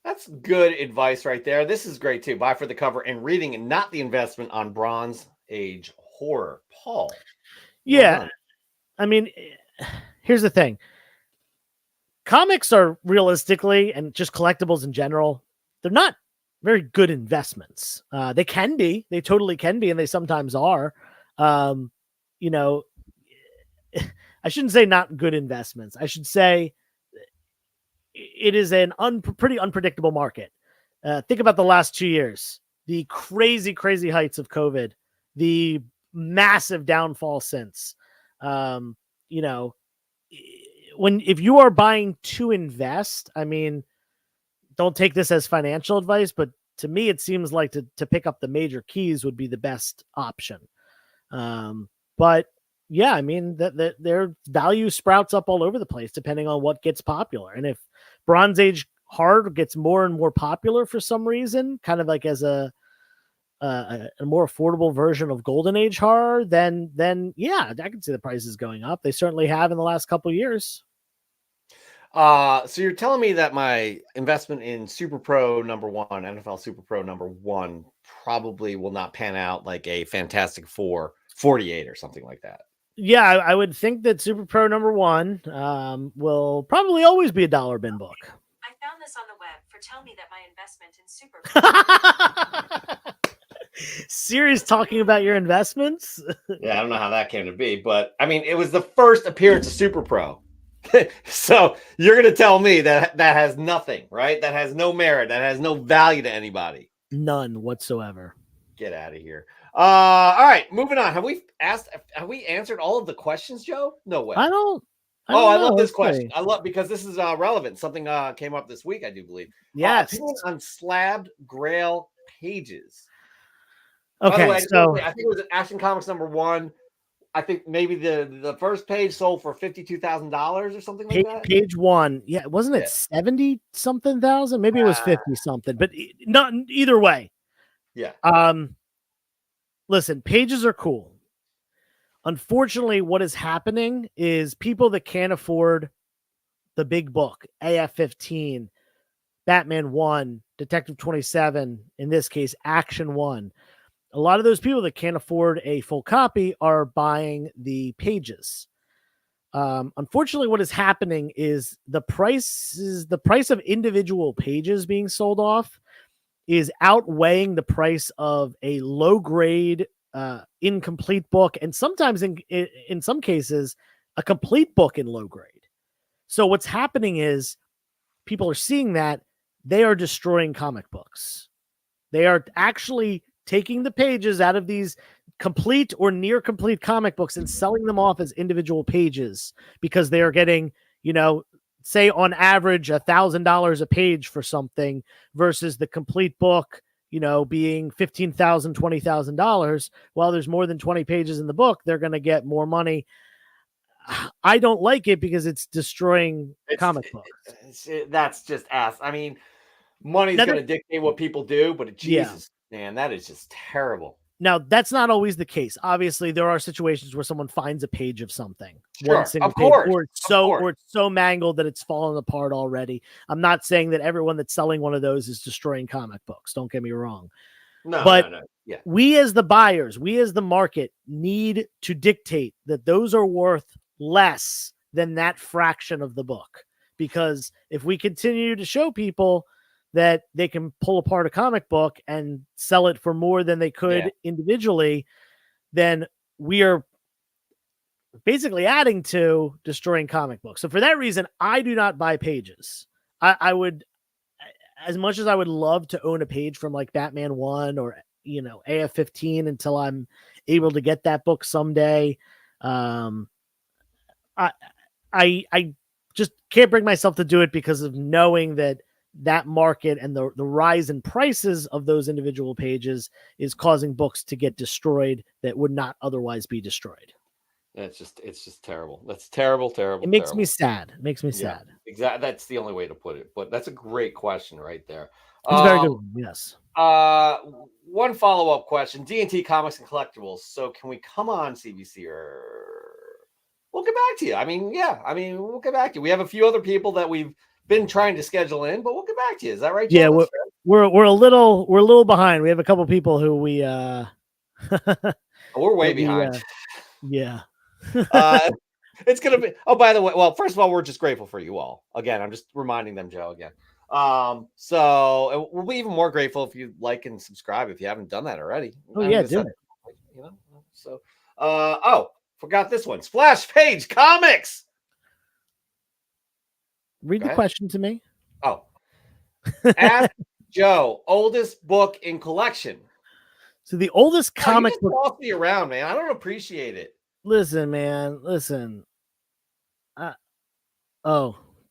That's good advice right there. This is great too. Buy for the cover and reading and not the investment on Bronze Age horror. Paul. Yeah. I mean, here's the thing. Comics are realistically, and just collectibles in general, they're not very good investments. They can be. They totally can be, and they sometimes are. I shouldn't say not good investments. I should say it is an pretty unpredictable market. Think about the last 2 years, the crazy, crazy heights of COVID, the massive downfall since. If you are buying to invest, I mean, don't take this as financial advice, but to me, it seems like to pick up the major keys would be the best option. But yeah, I mean, that their value sprouts up all over the place depending on what gets popular. And if Bronze Age hard gets more and more popular for some reason, kind of like as a more affordable version of Golden Age horror, then yeah, I can see the prices going up. They certainly have in the last couple of years. So you're telling me that my investment in Super Pro number 1, NFL Super Pro number 1, probably will not pan out like a Fantastic Four 48 or something like that. Yeah, I would think that Super Pro number 1 will probably always be a dollar bin book. I found this on the web for tell me that my investment in Super Pro. Siri's talking about your investments? Yeah, I don't know how that came to be, but I mean, it was the first appearance of Super Pro. So you're going to tell me that has nothing, right? That has no merit, that has no value to anybody. None whatsoever. Get out of here. All right, moving on. Have we answered all of the questions, Joe? No way. I don't I love this question. I love because this is relevant. Something came up this week, I do believe. Yes. Opinion on slabbed Grail pages. Okay, By the way, so I think it was Action Comics number 1. I think maybe the first page sold for $52,000 or something like that. Page 1, yeah, wasn't it 70 something thousand? Maybe it was 50 something, but not either way. Yeah. Listen, pages are cool. Unfortunately, what is happening is people that can't afford the big book, AF-15, Batman 1, Detective 27, in this case, Action 1. A lot of those people that can't afford a full copy are buying the pages. Unfortunately, what is happening is the price of individual pages being sold off is outweighing the price of a low grade, incomplete book, and sometimes in some cases, a complete book in low grade. So what's happening is people are seeing that they are destroying comic books. They are actually taking the pages out of these complete or near complete comic books and selling them off as individual pages because they are getting, say on average $1,000 a page for something versus the complete book, being $15,000, $20,000. While there's more than 20 pages in the book, they're going to get more money. I don't like it because it's destroying comic books. That's just ass. I mean, money's going to dictate what people do, but Jesus, man, that is just terrible. Now, that's not always the case. Obviously, there are situations where someone finds a page of something. Sure, of course. Or it's so mangled that it's fallen apart already. I'm not saying that everyone that's selling one of those is destroying comic books. Don't get me wrong. No. Yeah. We as the buyers, we as the market need to dictate that those are worth less than that fraction of the book. Because if we continue to show people that they can pull apart a comic book and sell it for more than they could individually, then we are basically adding to destroying comic books. So for that reason, I do not buy pages. I would, as much as I would love to own a page from like Batman 1 or, AF-15 until I'm able to get that book someday. I just can't bring myself to do it because of knowing that market and the rise in prices of those individual pages is causing books to get destroyed that would not otherwise be destroyed. It's just terrible. That's terrible. It makes me sad. It makes me sad. Exactly. That's the only way to put it. But that's a great question right there. It's a very good one. Yes. One follow-up question: D&T Comics and Collectibles. So can we come on CBC or we'll get back to you? I mean, we'll get back to you. We have a few other people that we've been trying to schedule in, but we'll get back to you. Is that right, Joe? Yeah, we're a little behind. We have a couple people who we we're way behind. Yeah. It's gonna be. Oh, by the way, well, first of all, we're just grateful for you all. Again, I'm just reminding them, Joe, again. So we'll be even more grateful if you like and subscribe if you haven't done that already. Oh yeah, do it. You know. So, forgot this one. Splash Page Comics. Read the question to me. Oh, ask Joe, oldest book in collection. So the oldest comic book. Boss me around, man. I don't appreciate it. Listen, man. Listen.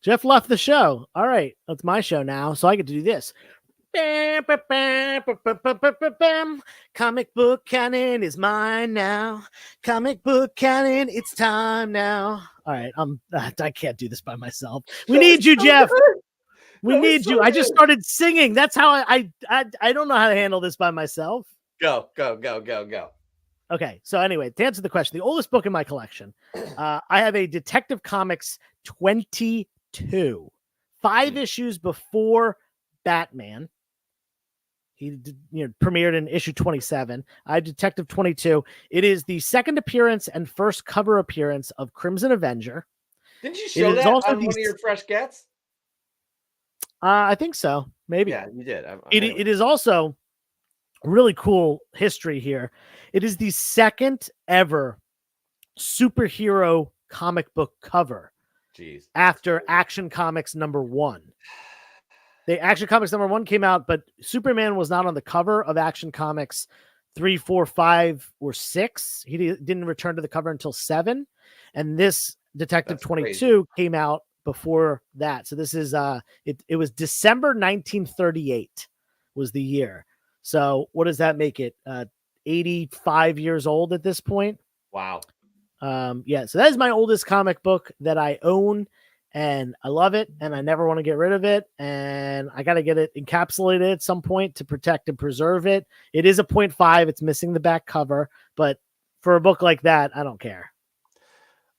Jeff left the show. All right, that's my show now, so I get to do this. Comic book canon is mine now. Comic book canon, it's time now. All right, I can't do this by myself. We need you, Jeff. We need you. I just started singing. That's how I don't know how to handle this by myself. Go. Okay, so anyway, to answer the question, the oldest book in my collection, I have a Detective Comics 22, 5 issues before Batman. He premiered in issue 27. I have Detective 22. It is the second appearance and first cover appearance of Crimson Avenger. Didn't you show that on one of your fresh gets? I think so. Maybe. Yeah, you did. It is also really cool history here. It is the second ever superhero comic book cover. Jeez. After Action Comics #1. The Action Comics #1 came out, but Superman was not on the cover of Action Comics 3, 4, 5, or 6. He didn't return to the cover until 7. And this Detective 22 came out before that. So this is it was December 1938 was the year. So what does that make it? 85 years old at this point. Wow. So that is my oldest comic book that I own, and I love it, and I never want to get rid of it, and I got to get it encapsulated at some point to protect and preserve it. It is a 0.5. It's missing the back cover, but for a book like that, I don't care.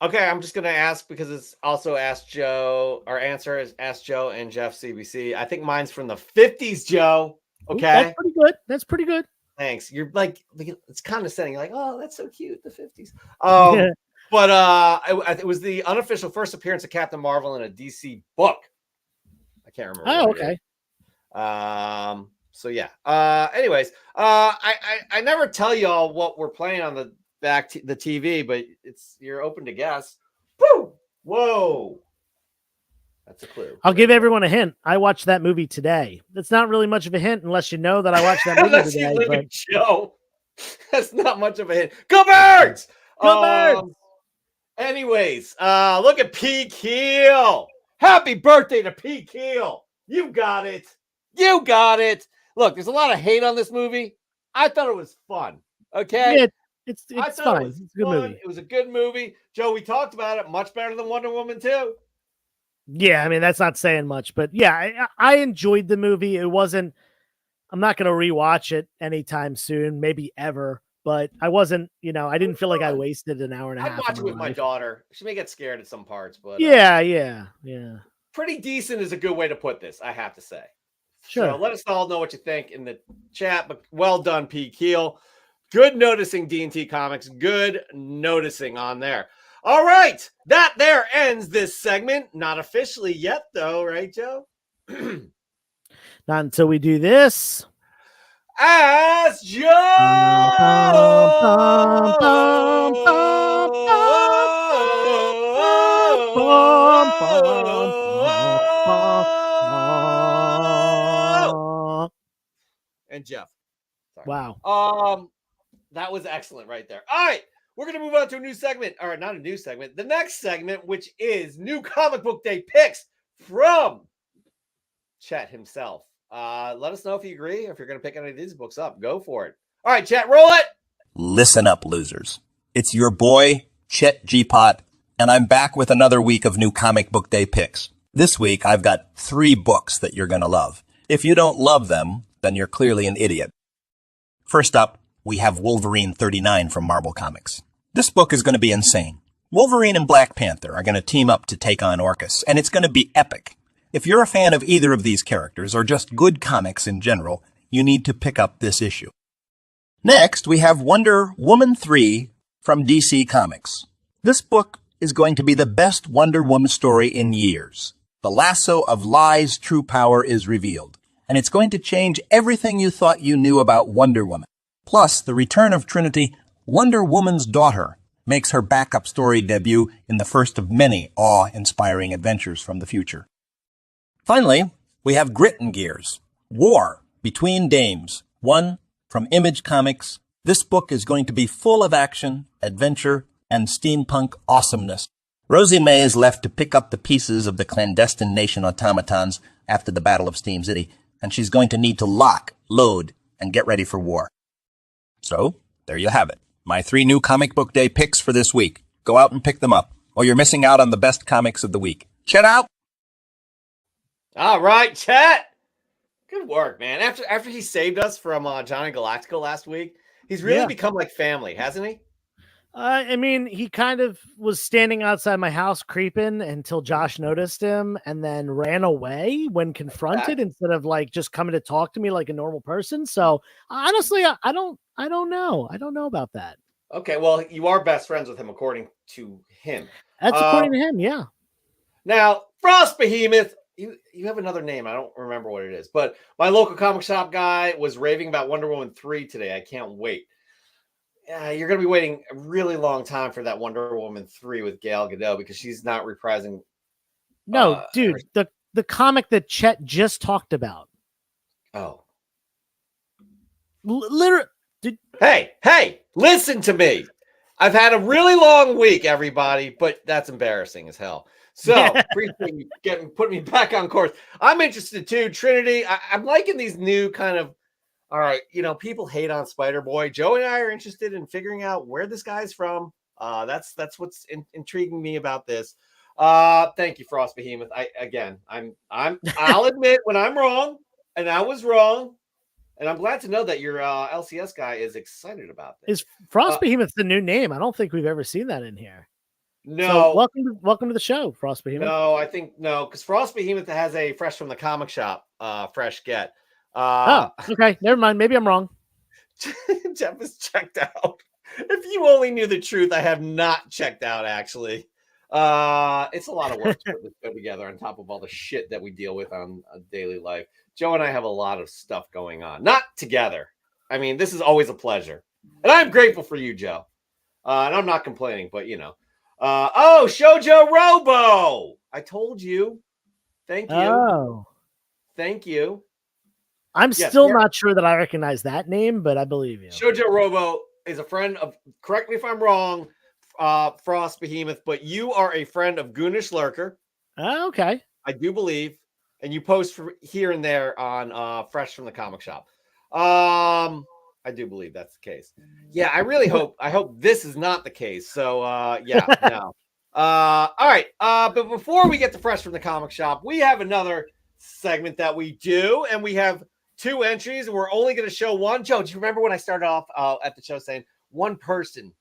Okay, I'm just going to ask because it's also Ask Joe. Our answer is Ask Joe and Jeff CBC. I think mine's from the 50s, Joe. Okay. That's pretty good. Thanks. You're like, it's condescending. You're like, oh, that's so cute. The 50s. But it was the unofficial first appearance of Captain Marvel in a DC book. I can't remember. Oh, okay. So yeah. Anyways, I never tell y'all what we're playing on the the TV, but you're open to guess. Woo! Whoa. That's a clue. I'll give everyone a hint. I watched that movie today. That's not really much of a hint unless you know that I watched that movie today. Joe. That's not much of a hint. Go Birds! Go Birds! Anyways, look at P. Keel. Happy birthday to P. Keel. You got it. You got it. Look, there's a lot of hate on this movie. I thought it was fun. Okay? Yeah, it's fine. It's a good movie. It was a good movie. Joe, we talked about it. Much better than Wonder Woman 2. Yeah, I mean, that's not saying much, but yeah, I enjoyed the movie. It wasn't, I'm not going to rewatch it anytime soon, maybe ever, but I wasn't, I didn't feel like I wasted an hour and a half. I'd watch it with my daughter. She may get scared at some parts, but yeah. Pretty decent is a good way to put this, I have to say. Sure. So let us all know what you think in the chat, but well done, P. Keel. Good noticing D&T Comics. Good noticing on there. All right, that there ends this segment. Not officially yet, though, right, Joe? Not until we do this. Ask Joe! And Jeff. Sorry. Wow. That was excellent right there. All right. We're going to move on to a new segment, or not a new segment, the next segment, which is New Comic Book Day picks from Chet himself. Let us know if you agree, or if you're going to pick any of these books up. Go for it. All right, Chet, roll it. Listen up, losers. It's your boy, Chet G-Pot, and I'm back with another week of new Comic Book Day picks. This week, I've got 3 books that you're going to love. If you don't love them, then you're clearly an idiot. First up, we have Wolverine 39 from Marvel Comics. This book is going to be insane. Wolverine and Black Panther are going to team up to take on Orcus, and it's going to be epic. If you're a fan of either of these characters, or just good comics in general, you need to pick up this issue. Next, we have Wonder Woman 3 from DC Comics. This book is going to be the best Wonder Woman story in years. The lasso of lies' true power is revealed, and it's going to change everything you thought you knew about Wonder Woman. Plus, the return of Trinity, Wonder Woman's daughter, makes her backup story debut in the first of many awe-inspiring adventures from the future. Finally, we have Grit and Gears, War Between Dames, one from Image Comics. This book is going to be full of action, adventure, and steampunk awesomeness. Rosie May is left to pick up the pieces of the clandestine nation automatons after the Battle of Steam City, and she's going to need to lock, load, and get ready for war. So, there you have it. My 3 new Comic Book Day picks for this week. Go out and pick them up, or you're missing out on the best comics of the week. Chet out! All right, Chet. Good work, man. After he saved us from Johnny Galactico last week, he's really become like family, hasn't he? I mean, he kind of was standing outside my house creeping until Josh noticed him and then ran away when confronted instead of like just coming to talk to me like a normal person. So honestly, I don't know. I don't know about that. Okay, well, you are best friends with him according to him. That's according to him, yeah. Now, Frost Behemoth, you have another name. I don't remember what it is, but my local comic shop guy was raving about Wonder Woman 3 today. I can't wait. You're going to be waiting a really long time for that Wonder Woman 3 with Gal Gadot because she's not reprising. No, dude, the comic that Chet just talked about. Oh. Literally. Hey, listen to me. I've had a really long week, everybody, but that's embarrassing as hell. So appreciate you putting me back on course. I'm interested too. Trinity, I'm liking these new kind of, all right, people hate on Spider-Boy. Joe and I are interested in figuring out where this guy's from. That's what's intriguing me about this. Thank you, Frost Behemoth. I'll admit when I'm wrong, and I was wrong, and I'm glad to know that your LCS guy is excited about this. Is Frost Behemoth the new name? I don't think we've ever seen that in here. No. So welcome to the show, Frost Behemoth. No, I think no, because Frost Behemoth has a fresh from the comic shop, fresh get. Okay, never mind. Maybe I'm wrong. Jeff is checked out. If you only knew the truth, I have not checked out, actually. It's a lot of work to put this show together on top of all the shit that we deal with on a daily life. Joe and I have a lot of stuff going on. Not together. I mean, this is always a pleasure. And I'm grateful for you, Joe. And I'm not complaining, but Shoujo Robo. I told you. Thank you. Oh. Thank you. I'm still not sure that I recognize that name, but I believe you. Shoujo Robo is a friend of, correct me if I'm wrong, Frost Behemoth, but you are a friend of Goonish Lurker. Oh, okay. I do believe. And you post here and there on Fresh from the Comic Shop. I do believe that's the case. Yeah, I hope this is not the case. So, no. All right. But before we get to Fresh from the Comic Shop, we have another segment that we do, and we have 2 entries, and we're only going to show one. Joe, do you remember when I started off at the show saying one person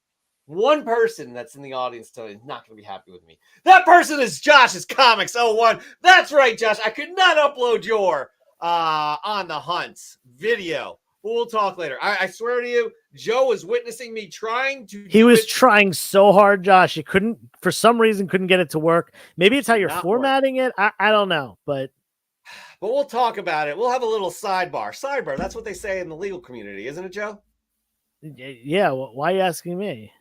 that's in the audience today is not going to be happy with me? That person is Josh's Comics 01. That's right, Josh. I could not upload your On the Hunts video. But we'll talk later. I swear to you, Joe was witnessing me trying to. He was trying so hard, Josh. He couldn't, for some reason, couldn't get it to work. Maybe it's how you're formatting it. I don't know, but we'll talk about it. We'll have a little sidebar. Sidebar. That's what they say in the legal community, isn't it, Joe? Yeah. Why are you asking me?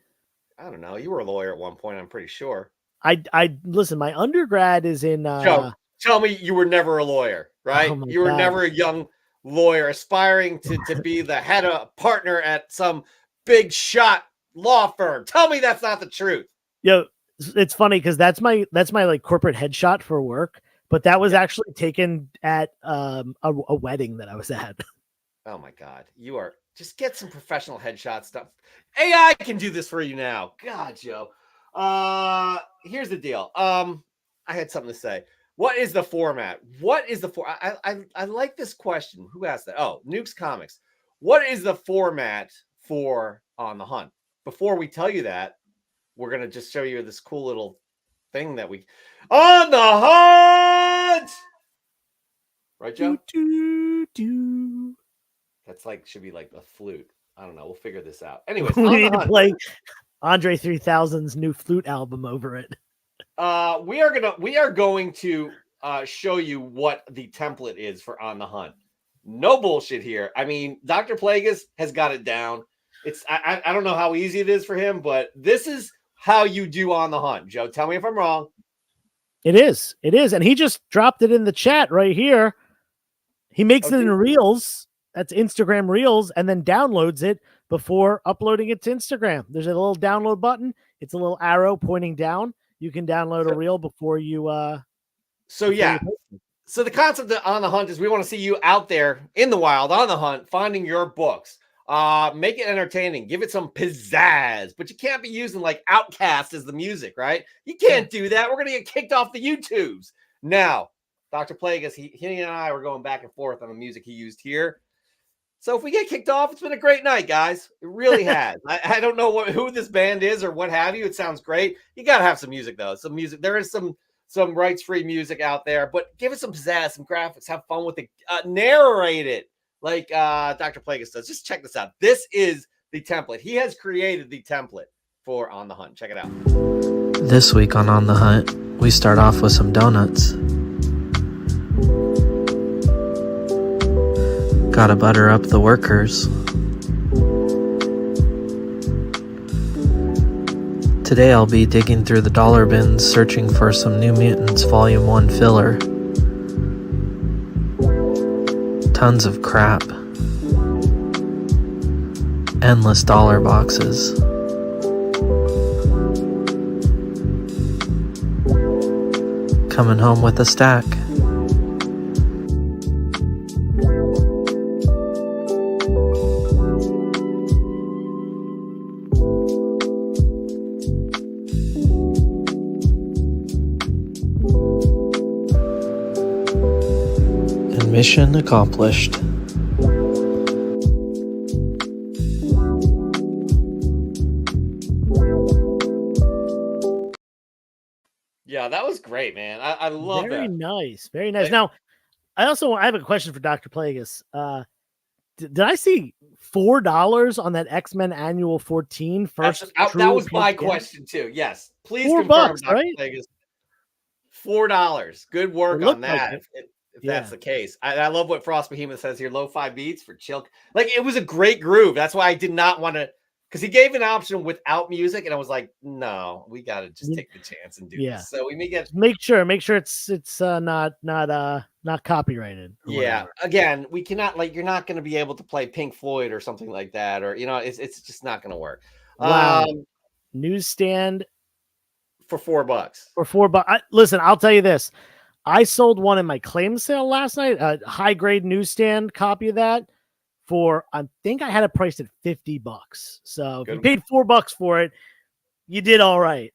I don't know. You were a lawyer at one point, I'm pretty sure. I listen, my undergrad is in Joe, tell me you were never a lawyer, right? Oh you were never a young lawyer aspiring to be the head of partner at some big shot law firm. Tell me that's not the truth. Yo, it's funny because that's my like corporate headshot for work, but that was actually taken at a wedding that I was at. Oh my God. You are just get some professional headshot stuff. AI can do this for you now. God, Joe. Here's the deal. I had something to say. What is the format? I like this question. Who asked that? Oh, Nukes Comics. What is the format for On the Hunt? Before we tell you that, we're gonna just show you this cool little thing that we On the Hunt. Right, Joe? That's like should be like a flute. I don't know. We'll figure this out. Anyways, we need to play Andre 3000's new flute album over it. We are going to show you what the template is for On the Hunt. No bullshit here. I mean, Dr. Plagueis has got it down. I don't know how easy it is for him, but this is how you do On the Hunt. Joe, tell me if I'm wrong. It is. And he just dropped it in the chat right here. He makes it in Reels. That's Instagram Reels, and then downloads it before uploading it to Instagram. There's a little download button. It's a little arrow pointing down. You can download a reel before you. So the concept of On the Hunt is we want to see you out there in the wild on the hunt, finding your books. Make it entertaining. Give it some pizzazz, but you can't be using like Outkast as the music, right? You can't do that. We're gonna get kicked off the YouTubes. Now, Dr. Plagueis, he and I were going back and forth on the music he used here. So if we get kicked off, it's been a great night, guys. It really has. I don't know who this band is or what have you. It sounds great. You got to have some music, though. Some music. There is some rights-free music out there, but give it some pizzazz, some graphics. Have fun with it. Narrate it like Dr. Plagueis does. Just check this out. This is the template. He has created the template for On the Hunt. Check it out. This week on the Hunt, we start off with some donuts. Gotta butter up the workers. Today I'll be digging through the dollar bins searching for some New Mutants Volume 1 filler. Tons of crap. Endless dollar boxes. Coming home with a stack. Mission accomplished. Yeah, that was great, man. I love that. Very nice. Very nice. Now, I have a question for Dr. Plagueis. Did I see $4 on that X-Men Annual 14 first? That was my question too. Yes, please $4, confirm, Dr. right? Plagueis. $4. Good work on that. Like if that's the case, I love what Frost Behemoth says here. Low 5 beats for chill. Like it was a great groove. That's why I did not want to, because he gave an option without music, and I was like, no, we got to just take the chance and do this. So we make sure it's not copyrighted. Yeah. Again, we cannot, like, you're not going to be able to play Pink Floyd or something like that, or it's just not going to work. Wow. Newsstand for $4. For $4. Listen, I'll tell you this. I sold one in my claim sale last night, a high grade newsstand copy of that for, I think I had it priced at $50. So if you paid $4 for it, you did all right.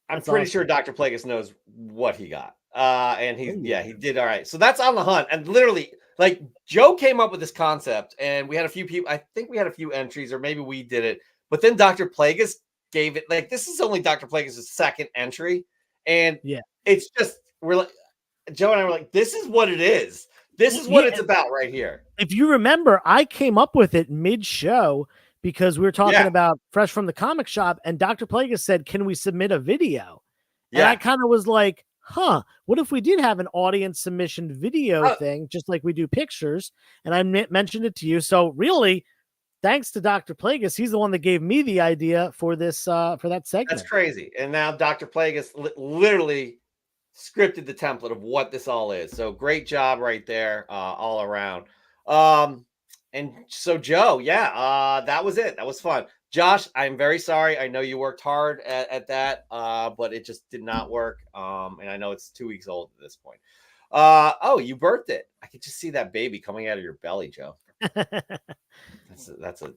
I'm pretty sure Dr. Plagueis knows what he got. And he did all right. So that's On the Hunt. And literally, like, Joe came up with this concept, and we had a few people, I think we had a few entries, or maybe we did it, but then Dr. Plagueis gave it, like, this is only Dr. Plagueis' second entry. And it's just, we're like, Joe and I were like, this is what it is. This is what it's about right here. If you remember, I came up with it mid-show because we were talking about Fresh from the Comic Shop, and Dr. Plagueis said, can we submit a video? And I kind of was like, what if we did have an audience submission video thing, just like we do pictures? And I mentioned it to you. So really, thanks to Dr. Plagueis, he's the one that gave me the idea for this, for that segment. That's crazy. And now Dr. Plagueis literally scripted the template of what this all is. So great job right there, all around. And so Joe, that was it. That was fun. Josh, I'm very sorry. I know you worked hard at that, but it just did not work. And I know it's 2 weeks old at this point. You birthed it. I could just see that baby coming out of your belly, Joe. That's a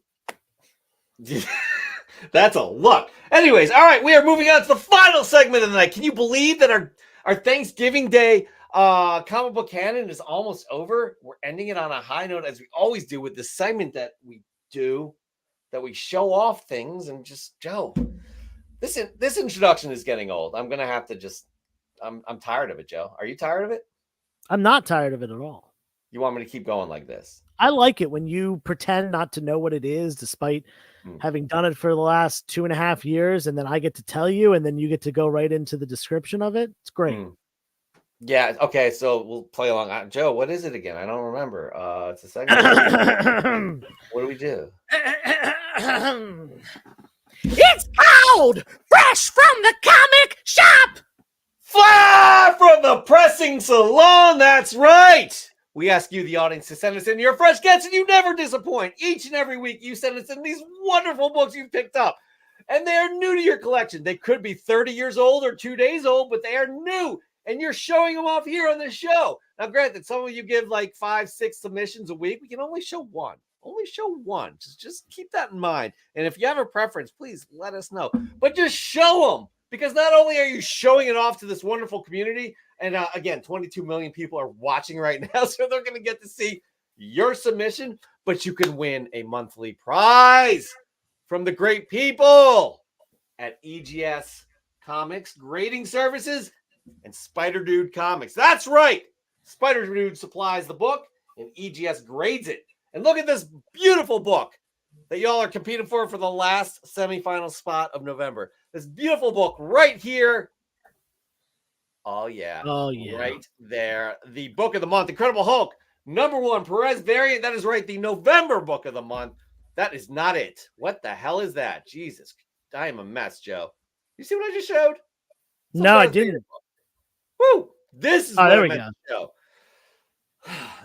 That's a look. Anyways, all right, we are moving on to the final segment of the night. Can you believe that our Thanksgiving Day comic book canon is almost over? We're ending it on a high note, as we always do with this segment that we do, that we show off things. And just, Joe, this introduction is getting old. I'm gonna have to just I'm tired of it, Joe. Are you tired of it? I'm not tired of it at all. You want me to keep going like this? I like it when you pretend not to know what it is, despite having done it for the last 2.5 years, and then I get to tell you, and then you get to go right into the description of it. It's great. Yeah. Okay. So we'll play along. Joe, what is it again? I don't remember. It's a segment. What do we do? It's called Fresh from the Comic Shop. Fly from the pressing salon. That's right. We ask you, the audience, to send us in your fresh gets, and you never disappoint. Each and every week, you send us in these wonderful books you've picked up, and they are new to your collection. They could be 30 years old or 2 days old, but they are new, and you're showing them off here on the show. Now, granted, some of you give like 5-6 submissions a week. We can only show one. Only show one. Just keep that in mind. And if you have a preference, please let us know. But just show them, because not only are you showing it off to this wonderful community, and again, 22 million people are watching right now, so they're going to get to see your submission, but you can win a monthly prize from the great people at EGS Comics Grading Services and Spider Dude Comics. That's right. Spider Dude supplies the book, and EGS grades it. And look at this beautiful book that y'all are competing for the last semifinal spot of November. This beautiful book right here. Oh, yeah. Oh, yeah. Right there. The book of the month, Incredible Hulk, #1, Perez variant. That is right. The November book of the month. That is not it. What the hell is that? Jesus. I am a mess, Joe. You see what I just showed? No, I didn't. Woo. This is what I meant to show.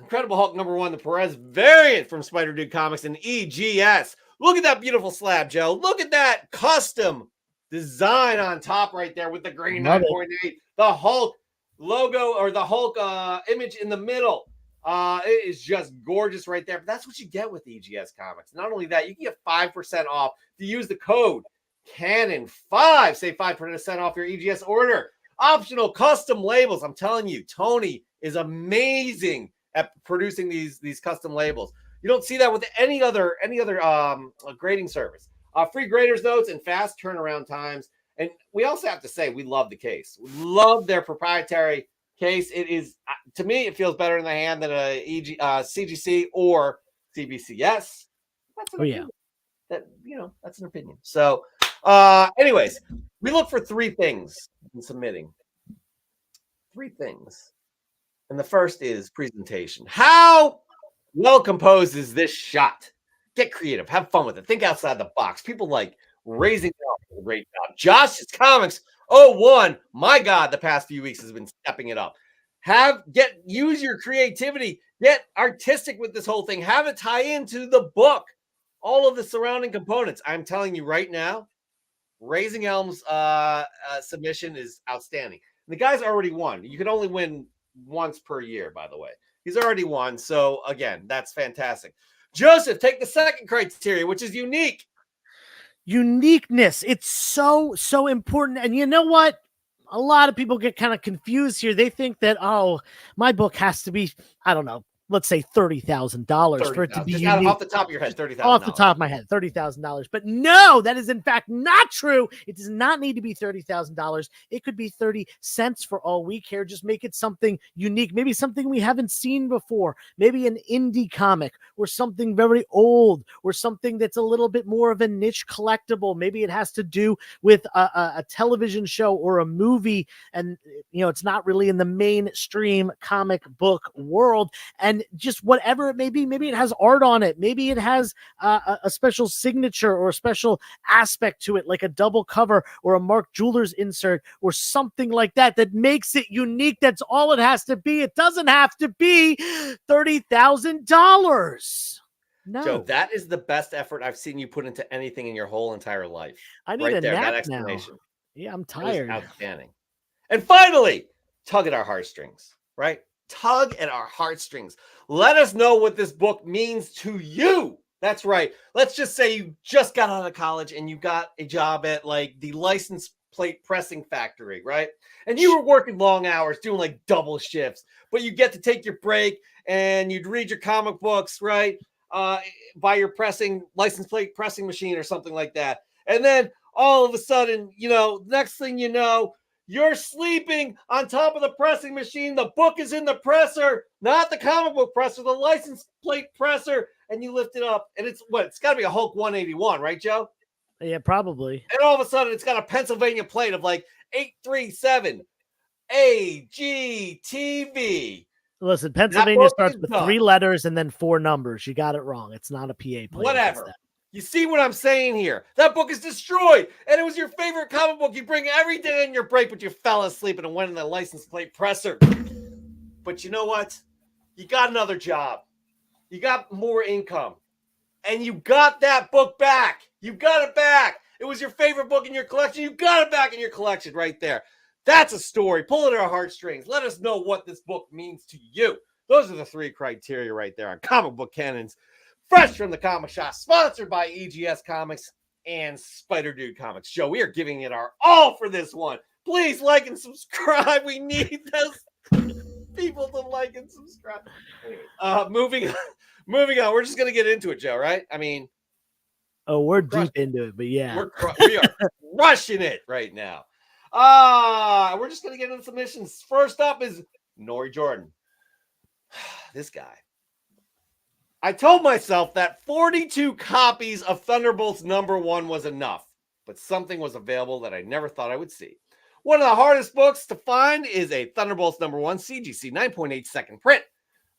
Incredible Hulk #1, the Perez variant from Spider Dude Comics and EGS. Look at that beautiful slab, Joe. Look at that custom design on top right there with the green 9.8. The Hulk logo, or the Hulk image in the middle. It is just gorgeous right there. But that's what you get with EGS Comics. Not only that, you can get 5% off if you use the code CANON5. Save 5% off your EGS order. Optional custom labels. I'm telling you, Tony is amazing at producing these custom labels. You don't see that with any other grading service. Free grader's notes and fast turnaround times. And we also have to say, we love the case. We love their proprietary case. It is, to me, it feels better in the hand than a CGC or CBCS. That's an opinion. That's an opinion. So, anyways, we look for 3 things in submitting. 3 things. And the first is presentation. How well composed is this shot? Get creative. Have fun with it. Think outside the box. People like Raising Up a great job. Josh's Comics 01. My God, the past few weeks has been stepping it up. Use your creativity. Get artistic with this whole thing. Have it tie into the book. All of the surrounding components. I'm telling you right now, Raising Elm's submission is outstanding. The guy's already won. You can only win once per year, by the way. He's already won. So again, that's fantastic. Joseph, take the second criteria, which is unique. Uniqueness. It's so important. And you know what? A lot of people get kind of confused here. They think that, oh, my book has to be, I don't know, let's say $30,000 for it to be just unique. Off the top of your head, $30,000. Off the top of my head, $30,000. But no, that is in fact not true. It does not need to be $30,000. It could be 30 cents for all we care. Just make it something unique. Maybe something we haven't seen before. Maybe an indie comic or something very old or something that's a little bit more of a niche collectible. Maybe it has to do with a television show or a movie. And, it's not really in the mainstream comic book world. And just whatever it may be, maybe it has art on it. Maybe it has a special signature or a special aspect to it, like a double cover or a Mark Jewelers insert or something like that makes it unique. That's all it has to be. It doesn't have to be $30,000. No. Joe, that is the best effort I've seen you put into anything in your whole entire life. I need a nap now. Yeah, I'm tired. Outstanding. And finally, tug at our heartstrings, right? Tug at our heartstrings. Let us know what this book means to you. That's right. Let's just say you just got out of college and you got a job at like the license plate pressing factory, right? And you were working long hours, doing like double shifts, but you get to take your break and you'd read your comic books, right? By your license plate pressing machine or something like that. And then all of a sudden, next thing you know, you're sleeping on top of the pressing machine. The book is in the presser, not the comic book presser, the license plate presser. And you lift it up, and it's got to be a Hulk 181, right, Joe? Yeah, probably. And all of a sudden, it's got a Pennsylvania plate of like 837 AGTV. Listen, Pennsylvania starts with 3 letters and then 4 numbers. You got it wrong. It's not a PA plate. Whatever. You see what I'm saying here? That book is destroyed, and it was your favorite comic book. You bring every day in your break, but you fell asleep and went in the license plate presser. But you know what? You got another job. You got more income, and you got that book back. You got it back. It was your favorite book in your collection. You got it back in your collection right there. That's a story. Pull at our heartstrings. Let us know what this book means to you. Those are the 3 criteria right there on Comic Book Cannons. Fresh from the comic shop, sponsored by EGS Comics and Spider Dude Comics. Joe, we are giving it our all for this one. Please like and subscribe. We need those people to like and subscribe. Anyway, moving on. We're just gonna get into it, Joe. Right? I mean, we're deep into it, but yeah, we are rushing it right now. We're just gonna get into submissions. First up is Nori Jordan. This guy. I told myself that 42 copies of Thunderbolts #1 was enough, but something was available that I never thought I would see. One of the hardest books to find is a Thunderbolts #1 CGC 9.8 second print.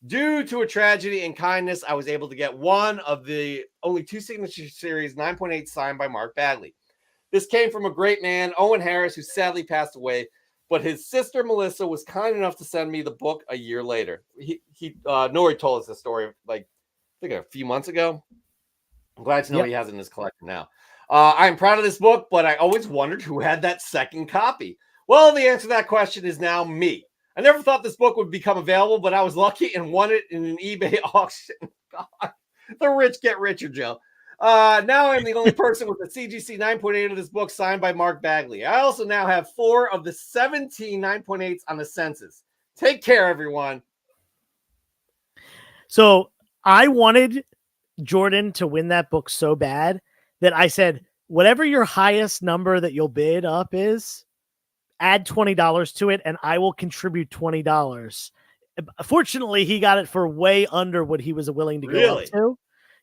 Due to a tragedy and kindness, I was able to get one of the only 2 signature series 9.8 signed by Mark Bagley. This came from a great man, Owen Harris, who sadly passed away, but his sister Melissa was kind enough to send me the book a year later. Nori told us the story like I think a few months ago. I'm glad to know he has it in his collection now. I'm proud of this book, but I always wondered who had that second copy. Well, the answer to that question is now me. I never thought this book would become available, but I was lucky and won it in an eBay auction. God, the rich get richer, Joe. Now I'm the only person with the CGC 9.8 of this book signed by Mark Bagley. I also now have 4 of the 17 9.8s on the census. Take care, everyone. So I wanted Jordan to win that book so bad that I said, whatever your highest number that you'll bid up is, add $20 to it and I will contribute $20. Fortunately, he got it for way under what he was willing to go up to.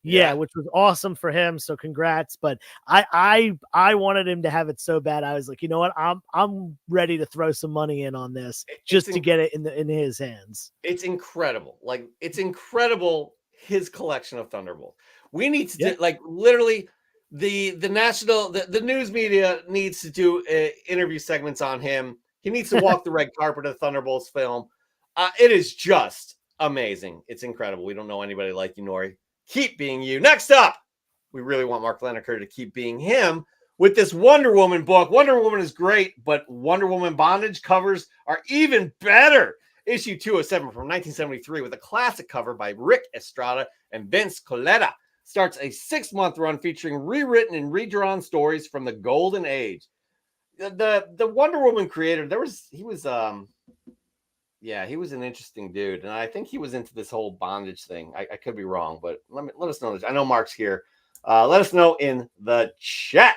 Yeah, which was awesome for him. So congrats. But I wanted him to have it so bad. I was like, you know what? I'm ready to throw some money in on this just to get it in his hands. It's incredible. Like, it's incredible, his collection of Thunderbolt. We need to do, like, literally the news media needs to do interview segments on him. He needs to walk the red carpet of Thunderbolts film. It is just amazing. It's incredible. We don't know anybody like you, Nori. Keep being you. Next up, we really want Mark Lineker to keep being him with this Wonder Woman book. Wonder Woman is great, but Wonder Woman Bondage covers are even better. Issue 207 from 1973 with a classic cover by Rick Estrada and Vince Colletta starts a 6-month run featuring rewritten and redrawn stories from the Golden Age. The Wonder Woman creator, he was an interesting dude, and I think he was into this whole bondage thing. I could be wrong, but let us know. I know Mark's here. Let us know in the chat.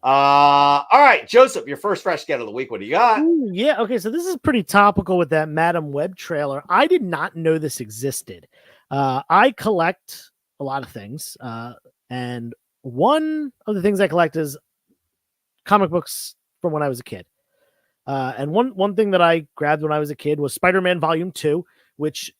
All right, Joseph, your first fresh get of the week. What do you got? Ooh, yeah, okay, so this is pretty topical with that Madam Web trailer. I did not know this existed. I collect a lot of things, and one of the things I collect is comic books from when I was a kid. And one thing that I grabbed when I was a kid was Spider-Man Volume 2, which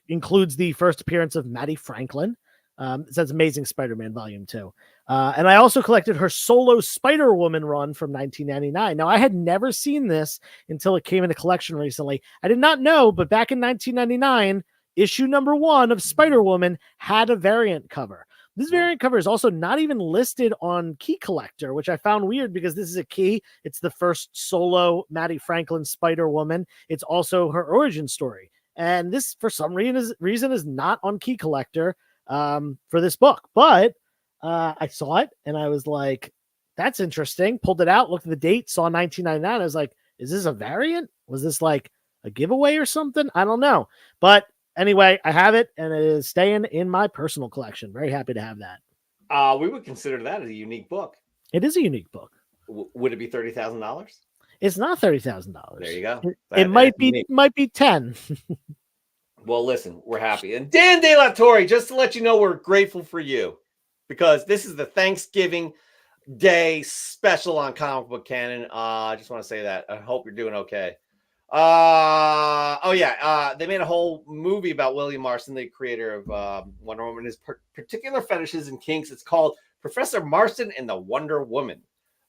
includes the first appearance of Maddie Franklin. It says Amazing Spider-Man Volume 2. And I also collected her solo Spider-Woman run from 1999. Now, I had never seen this until it came into collection recently. I did not know, but back in 1999, issue #1 of Spider-Woman had a variant cover. This variant cover is also not even listed on Key Collector, which I found weird because this is a key. It's the first solo Maddie Franklin Spider-Woman. It's also her origin story. And this, for some reason, is not on Key Collector. for this book. But I saw it and I was like, that's interesting. Pulled it out, looked at the date, saw 1999. I was like, is this a variant? Was this like a giveaway or something? I don't know. But anyway, I have it and it is staying in my personal collection. Very happy to have that. We would consider that as a unique book. It is a unique book. Would it be $30,000? It's not $30,000. There you go. It might be 10. Well, listen, we're happy. And Dan De La Torre, just to let you know, we're grateful for you because this is the Thanksgiving Day special on Comic Book Canon. I just want to say that. I hope you're doing okay. They made a whole movie about William Marston, the creator of Wonder Woman, his particular fetishes and kinks. It's called Professor Marston and the Wonder Woman.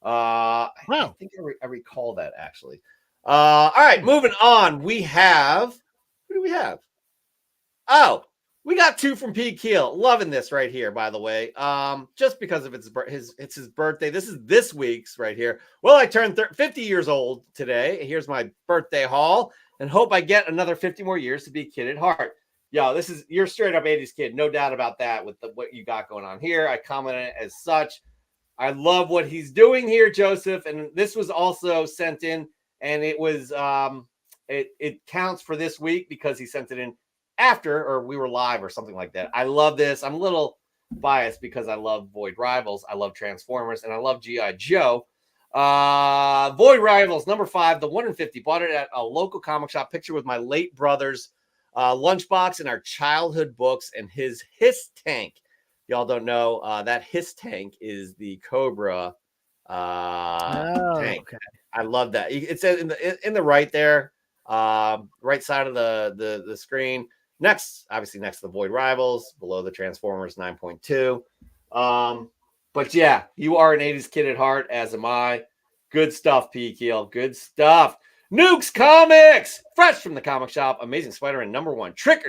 Wow. I think I recall that actually. All right, moving on. Who do we have? Oh, we got two from P. Keel. Loving this right here, by the way. Just because of it's his birthday. This is this week's right here. Well, I turned 50 years old today. Here's my birthday haul, and hope I get another 50 more years to be a kid at heart. Yo, you're straight up 80s kid, no doubt about that. With what you got going on here, I commented as such. I love what he's doing here, Joseph. And this was also sent in, and it was it counts for this week because he sent it in after, or we were live or something like that. I love this. I'm a little biased because I love Void Rivals, I love Transformers, and I love G.I. Joe. Void Rivals number 5, the 150. Bought it at a local comic shop. Picture with my late brother's lunchbox and our childhood books and his Hiss tank. Y'all don't know that Hiss tank is the Cobra tank. Okay. I love that. It says in the right there, right side of the screen. Next to the Void Rivals, below the Transformers 9.2. But yeah, you are an 80s kid at heart, as am I. Good stuff, P. Keel. Good stuff. Nukes Comics, fresh from the comic shop. Amazing Spider-Man number 1, Trick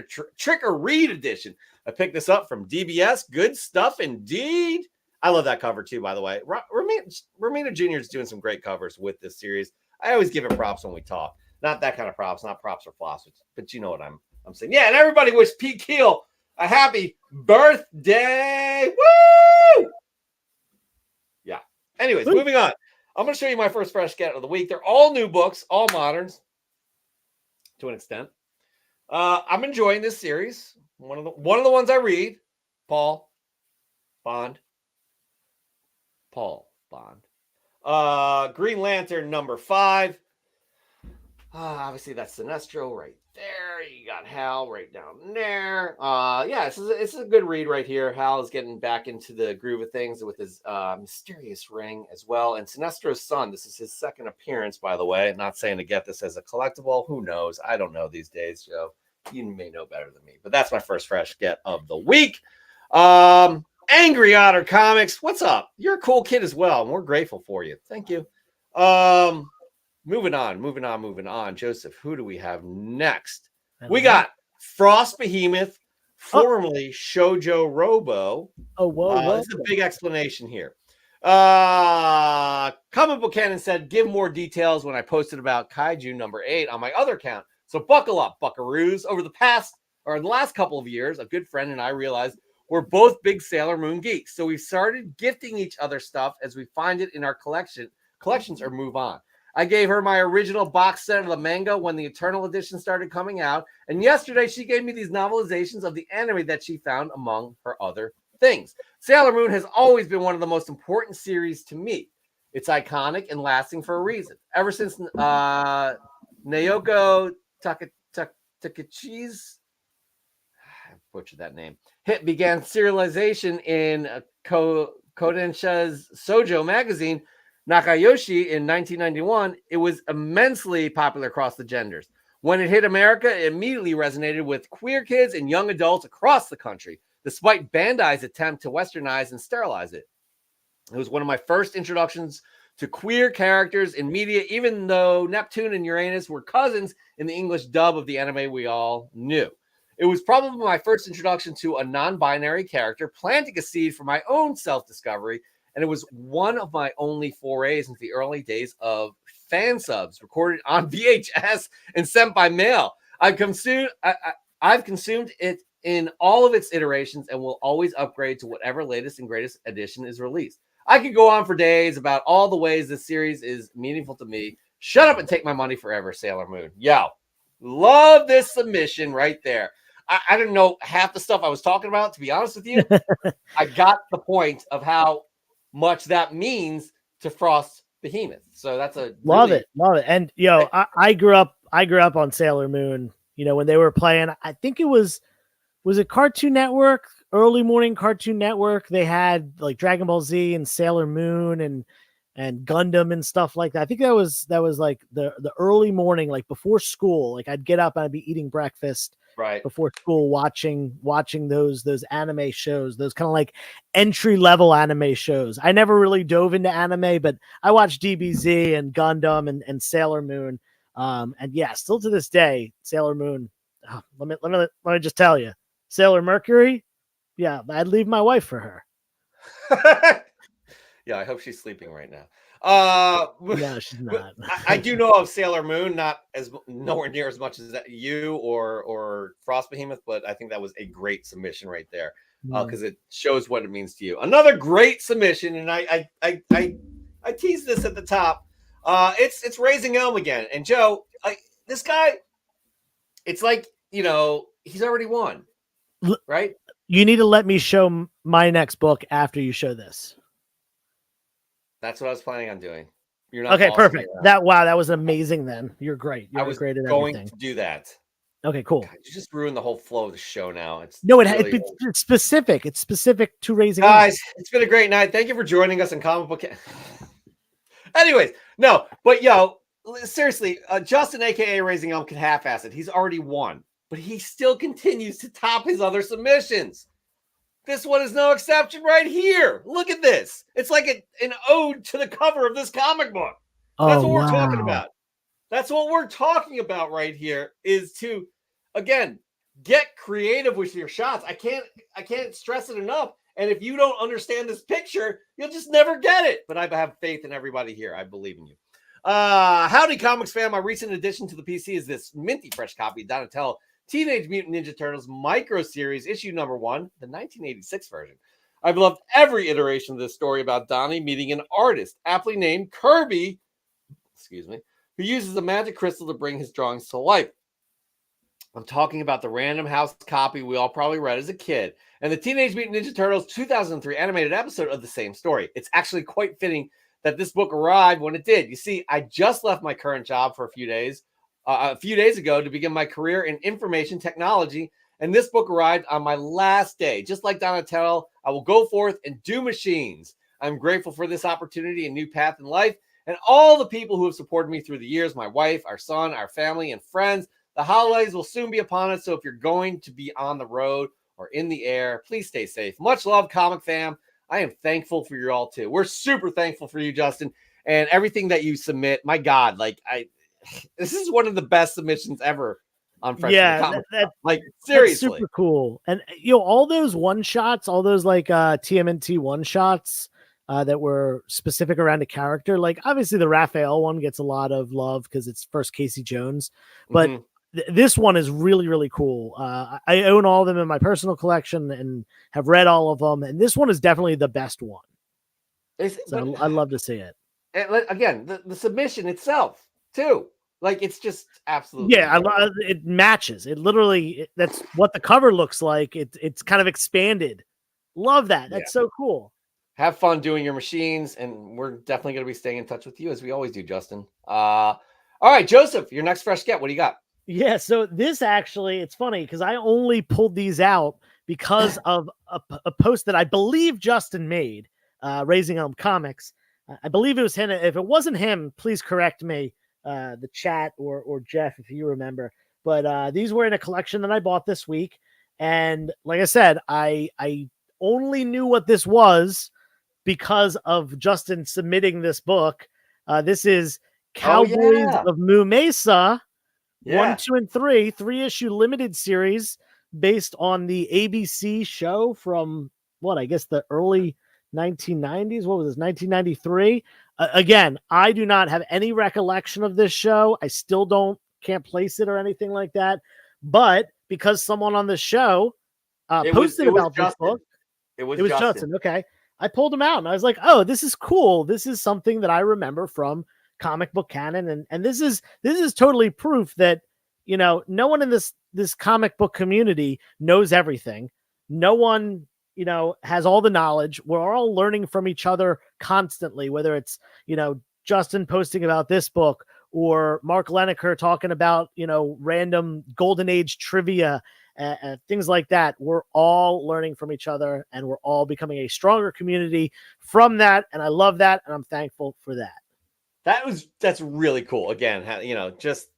or Read edition. I picked this up from DBS. Good stuff indeed. I love that cover too, by the way. Romita Jr. is doing some great covers with this series. I always give it props when we talk. Not that kind of props, not props or flops, but you know what I'm saying. Yeah, and everybody wish Pete Keel a happy birthday. Woo! Yeah. Anyways, moving on. I'm going to show you my first fresh get of the week. They're all new books, all moderns to an extent. I'm enjoying this series. One of the ones I read, Paul Bond. Green Lantern number 5. Obviously that's Sinestro right there. You got Hal right down there. It's a good read right here. Hal is getting back into the groove of things with his mysterious ring as well. And Sinestro's son, this is his second appearance, by the way. I'm not saying to get this as a collectible. Who knows? I don't know these days, Joe. You may know better than me, but that's my first fresh get of the week. Angry Otter Comics, what's up? You're a cool kid as well, and we're grateful for you. Thank you. Moving on. Joseph, who do we have next? We got Frost Behemoth, formerly Shoujo Robo. Oh, whoa. There's a big explanation here. Comic Book Canon said, give more details when I posted about Kaiju number 8 on my other account. So buckle up, buckaroos. Over the last couple of years, a good friend and I realized we're both big Sailor Moon geeks. So we started gifting each other stuff as we find it in our collections or move on. I gave her my original box set of the manga when the Eternal Edition started coming out. And yesterday she gave me these novelizations of the anime that she found among her other things. Sailor Moon has always been one of the most important series to me. It's iconic and lasting for a reason. Ever since Naoko Takachi's, I butchered that name, hit began serialization in Kodensha's Shoujo magazine, Nakayoshi, in 1991, it was immensely popular across the genders. When it hit America, it immediately resonated with queer kids and young adults across the country, despite Bandai's attempt to westernize and sterilize it. It was one of my first introductions to queer characters in media, even though Neptune and Uranus were cousins in the English dub of the anime we all knew. It was probably my first introduction to a non-binary character, planting a seed for my own self-discovery, and it was one of my only forays into the early days of fan subs recorded on VHS and sent by mail. I've consumed it in all of its iterations and will always upgrade to whatever latest and greatest edition is released. I could go on for days about all the ways this series is meaningful to me. Shut up and take my money forever, Sailor Moon. Yo, love this submission right there. I didn't know half the stuff I was talking about, to be honest with you. I got the point of how much that means to Frost Behemoth. So that's a love it. And I grew up on Sailor Moon, when they were playing. I think it was it Cartoon Network, early morning Cartoon Network. They had like Dragon Ball Z and Sailor Moon and Gundam and stuff like that. I think that was like the early morning, like before school. Like I'd get up and I'd be eating breakfast before school, watching those anime shows, those kind of like entry level anime shows. I never really dove into anime, but I watched DBZ and Gundam and Sailor Moon. And yeah, still to this day, Sailor Moon. Let me just tell you, Sailor Mercury. Yeah, I'd leave my wife for her. Yeah, I hope she's sleeping right now. No, she's not. I do know of Sailor Moon, nowhere near as much as you or Frost Behemoth, but I think that was a great submission right there because it shows what it means to you. Another great submission, and I teased this at the top. It's Raising Elm again, and Joe, this guy, it's like he's already won, right? You need to let me show my next book after you show this. That's what I was planning on doing. You're not okay. Perfect. That was amazing. Then you're great. I was great at going everything. To do that. Okay, cool. God, you just ruined the whole flow of the show. Now it's specific. It's specific to Raising guys. Elm. It's been a great night. Thank you for joining us in Comic Book. Anyways, no, but seriously, Justin, aka Raising Elm, can half-ass it. He's already won, but he still continues to top his other submissions. This one is no exception right here. Look at this. It's like an ode to the cover of this comic book. That's what we're talking about. That's what we're talking about right here is to, again, get creative with your shots. I can't stress it enough. And if you don't understand this picture, you'll just never get it. But I have faith in everybody here. I believe in you. Howdy, Comics fan. My recent addition to the PC is this minty fresh copy of Donatello Teenage Mutant Ninja Turtles Micro Series, issue number 1, the 1986 version. I've loved every iteration of this story about Donnie meeting an artist, aptly named Kirby, who uses a magic crystal to bring his drawings to life. I'm talking about the Random House copy we all probably read as a kid, and the Teenage Mutant Ninja Turtles 2003 animated episode of the same story. It's actually quite fitting that this book arrived when it did. You see, I just left my current job for a few days ago to begin my career in information technology, and this book arrived on my last day. Just like Donatello, I will go forth and do machines. I'm grateful for this opportunity and new path in life, and all the people who have supported me through the years, my wife, our son, our family, and friends. The holidays will soon be upon us, so if you're going to be on the road or in the air, please stay safe. Much love, Comic Fam. I am thankful for you all, too. We're super thankful for you, Justin, and everything that you submit. My God, this is one of the best submissions ever on Fresh. Yeah, seriously, that's super cool. And all those one shots, all those TMNT one shots that were specific around a character. Like obviously the Raphael one gets a lot of love because it's first Casey Jones, but this one is really, really cool. I own all of them in my personal collection and have read all of them, and this one is definitely the best one. So I'd love to see it. And again, the submission itself too. It's just absolutely it matches. It literally that's what the cover looks like. It's kind of expanded. Love that. That's so cool. Have fun doing your machines, and we're definitely going to be staying in touch with you as we always do, Justin. All right, Joseph, your next fresh get. What do you got? Yeah, so this actually, it's funny because I only pulled these out because of a post that I believe Justin made, Raising Elm Comics. I believe it was him. If it wasn't him, please correct me. The chat or Jeff, if you remember, but these were in a collection that I bought this week. And like I said, I only knew what this was because of Justin submitting this book. This is Cowboys of Moo Mesa, 1, 2, and 3 issue limited series based on the ABC show from I guess the early 1990s. What was this? 1993. Again, I do not have any recollection of this show. I still can't place it or anything like that. But because someone on the show posted about this book. It was Justin. Okay. I pulled him out and I was like, oh, this is cool. This is something that I remember from comic book canon. And this is totally proof that, you know, no one in this comic book community knows everything. No one, you know, has all the knowledge. We're all learning from each other constantly, whether it's, you know, Justin posting about this book or Mark Leneker talking about, you know, random Golden Age trivia and things like that. We're all learning from each other and we're all becoming a stronger community from that. And I love that. And I'm thankful for that. That's really cool. Again, how, you know, just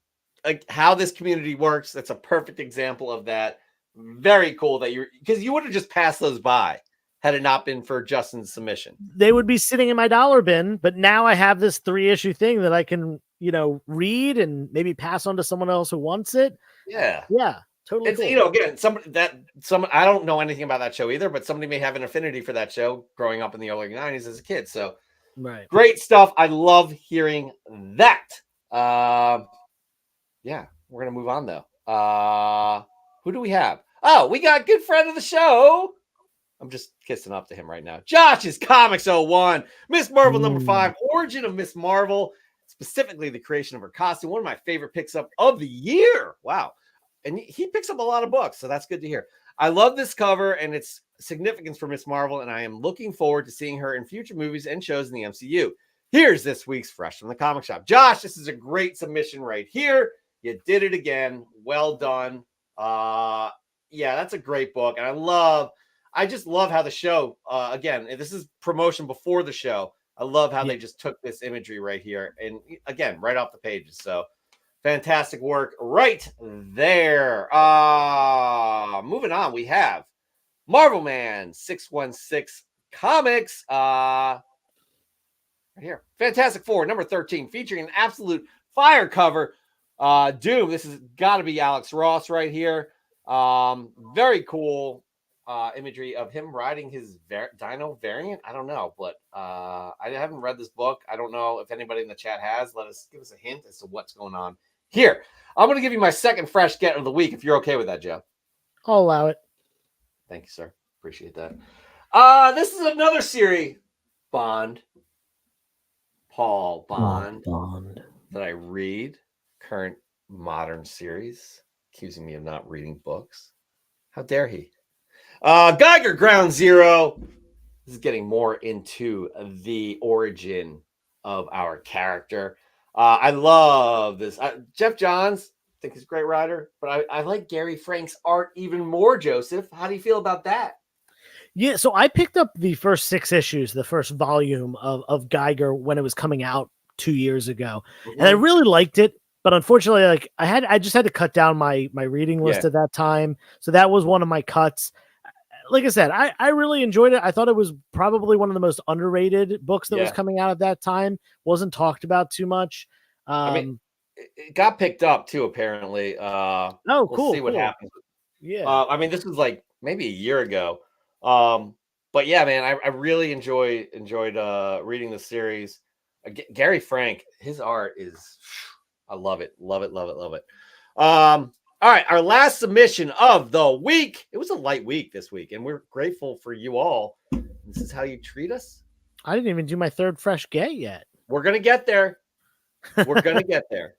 like how this community works. That's a perfect example of that. Very cool that because you would have just passed those by had it not been for Justin's submission. They would be sitting in my dollar bin, but now I have this 3-issue thing that I can, you know, read and maybe pass on to someone else who wants it. Yeah. Totally. It's, cool. you know, again, I don't know anything about that show either, but somebody may have an affinity for that show growing up in the early 90s as a kid. So right. Great stuff. I love hearing that. Yeah, we're going to move on though. Who do we have? Oh, we got good friend of the show. I'm just kissing up to him right now. Josh's Comics 01, Miss Marvel number 5, origin of Miss Marvel, specifically the creation of her costume. One of my favorite picks up of the year. Wow. And he picks up a lot of books, so that's good to hear. I love this cover and its significance for Miss Marvel, and I am looking forward to seeing her in future movies and shows in the MCU. Here's this week's Fresh from the Comic Shop. Josh, this is a great submission right here. You did it again. Well done. Yeah, that's a great book. And I just love how the show, again, this is promotion before the show. I love how they just took this imagery right here. And again, right off the pages. So fantastic work right there. Moving on, we have Marvel Man 616 Comics. Right here. Fantastic Four, number 13, featuring an absolute fire cover. Doom. This has got to be Alex Ross right here. Very cool imagery of him riding his Dino variant. I don't know, but I haven't read this book. I don't know if anybody in the chat has. Give us a hint as to what's going on here. I'm going to give you my second fresh get of the week if you're okay with that, Joe. I'll allow it. Thank you, sir. Appreciate that. This is another series, Paul Bond. That I read. Current modern series, accusing me of not reading books. How dare he? Geiger Ground Zero. This is getting more into the origin of our character. I love this. Jeff Johns, I think he's a great writer, but I like Gary Frank's art even more, Joseph. How do you feel about that? Yeah, so I picked up the first 6 issues, the first volume of Geiger when it was coming out 2 years ago. Mm-hmm. And I really liked it. But unfortunately, like I just had to cut down my reading list at that time. So that was one of my cuts. Like I said, I really enjoyed it. I thought it was probably one of the most underrated books that was coming out at that time. Wasn't talked about too much. I mean, it got picked up too, apparently. Cool. We'll see what happens. Yeah. I mean, this was like maybe a year ago. But yeah, man, I really enjoyed reading the series. Gary Frank, his art is... I love it. Love it. Love it. Love it. All right. Our last submission of the week. It was a light week this week, and we're grateful for you all. This is how you treat us. I didn't even do my third fresh get yet. We're going to get there. We're going to get there.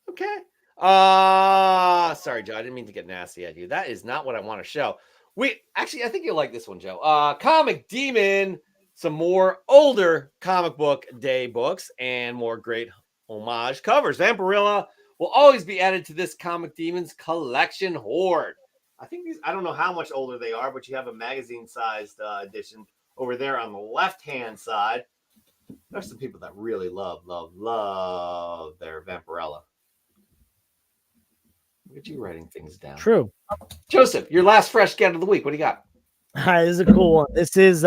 Okay. Sorry, Joe. I didn't mean to get nasty at you. That is not what I want to show. I think you'll like this one, Joe. Comic Demon. Some more older comic book day books and more great homage covers. Vampirilla will always be added to this Comic Demons collection hoard. I think I don't know how much older they are, but you have a magazine-sized edition over there on the left-hand side. There's some people that really love their Vampirilla. Look at you writing things down. True. Joseph, your last fresh get of the week. What do you got? This is a cool one. This is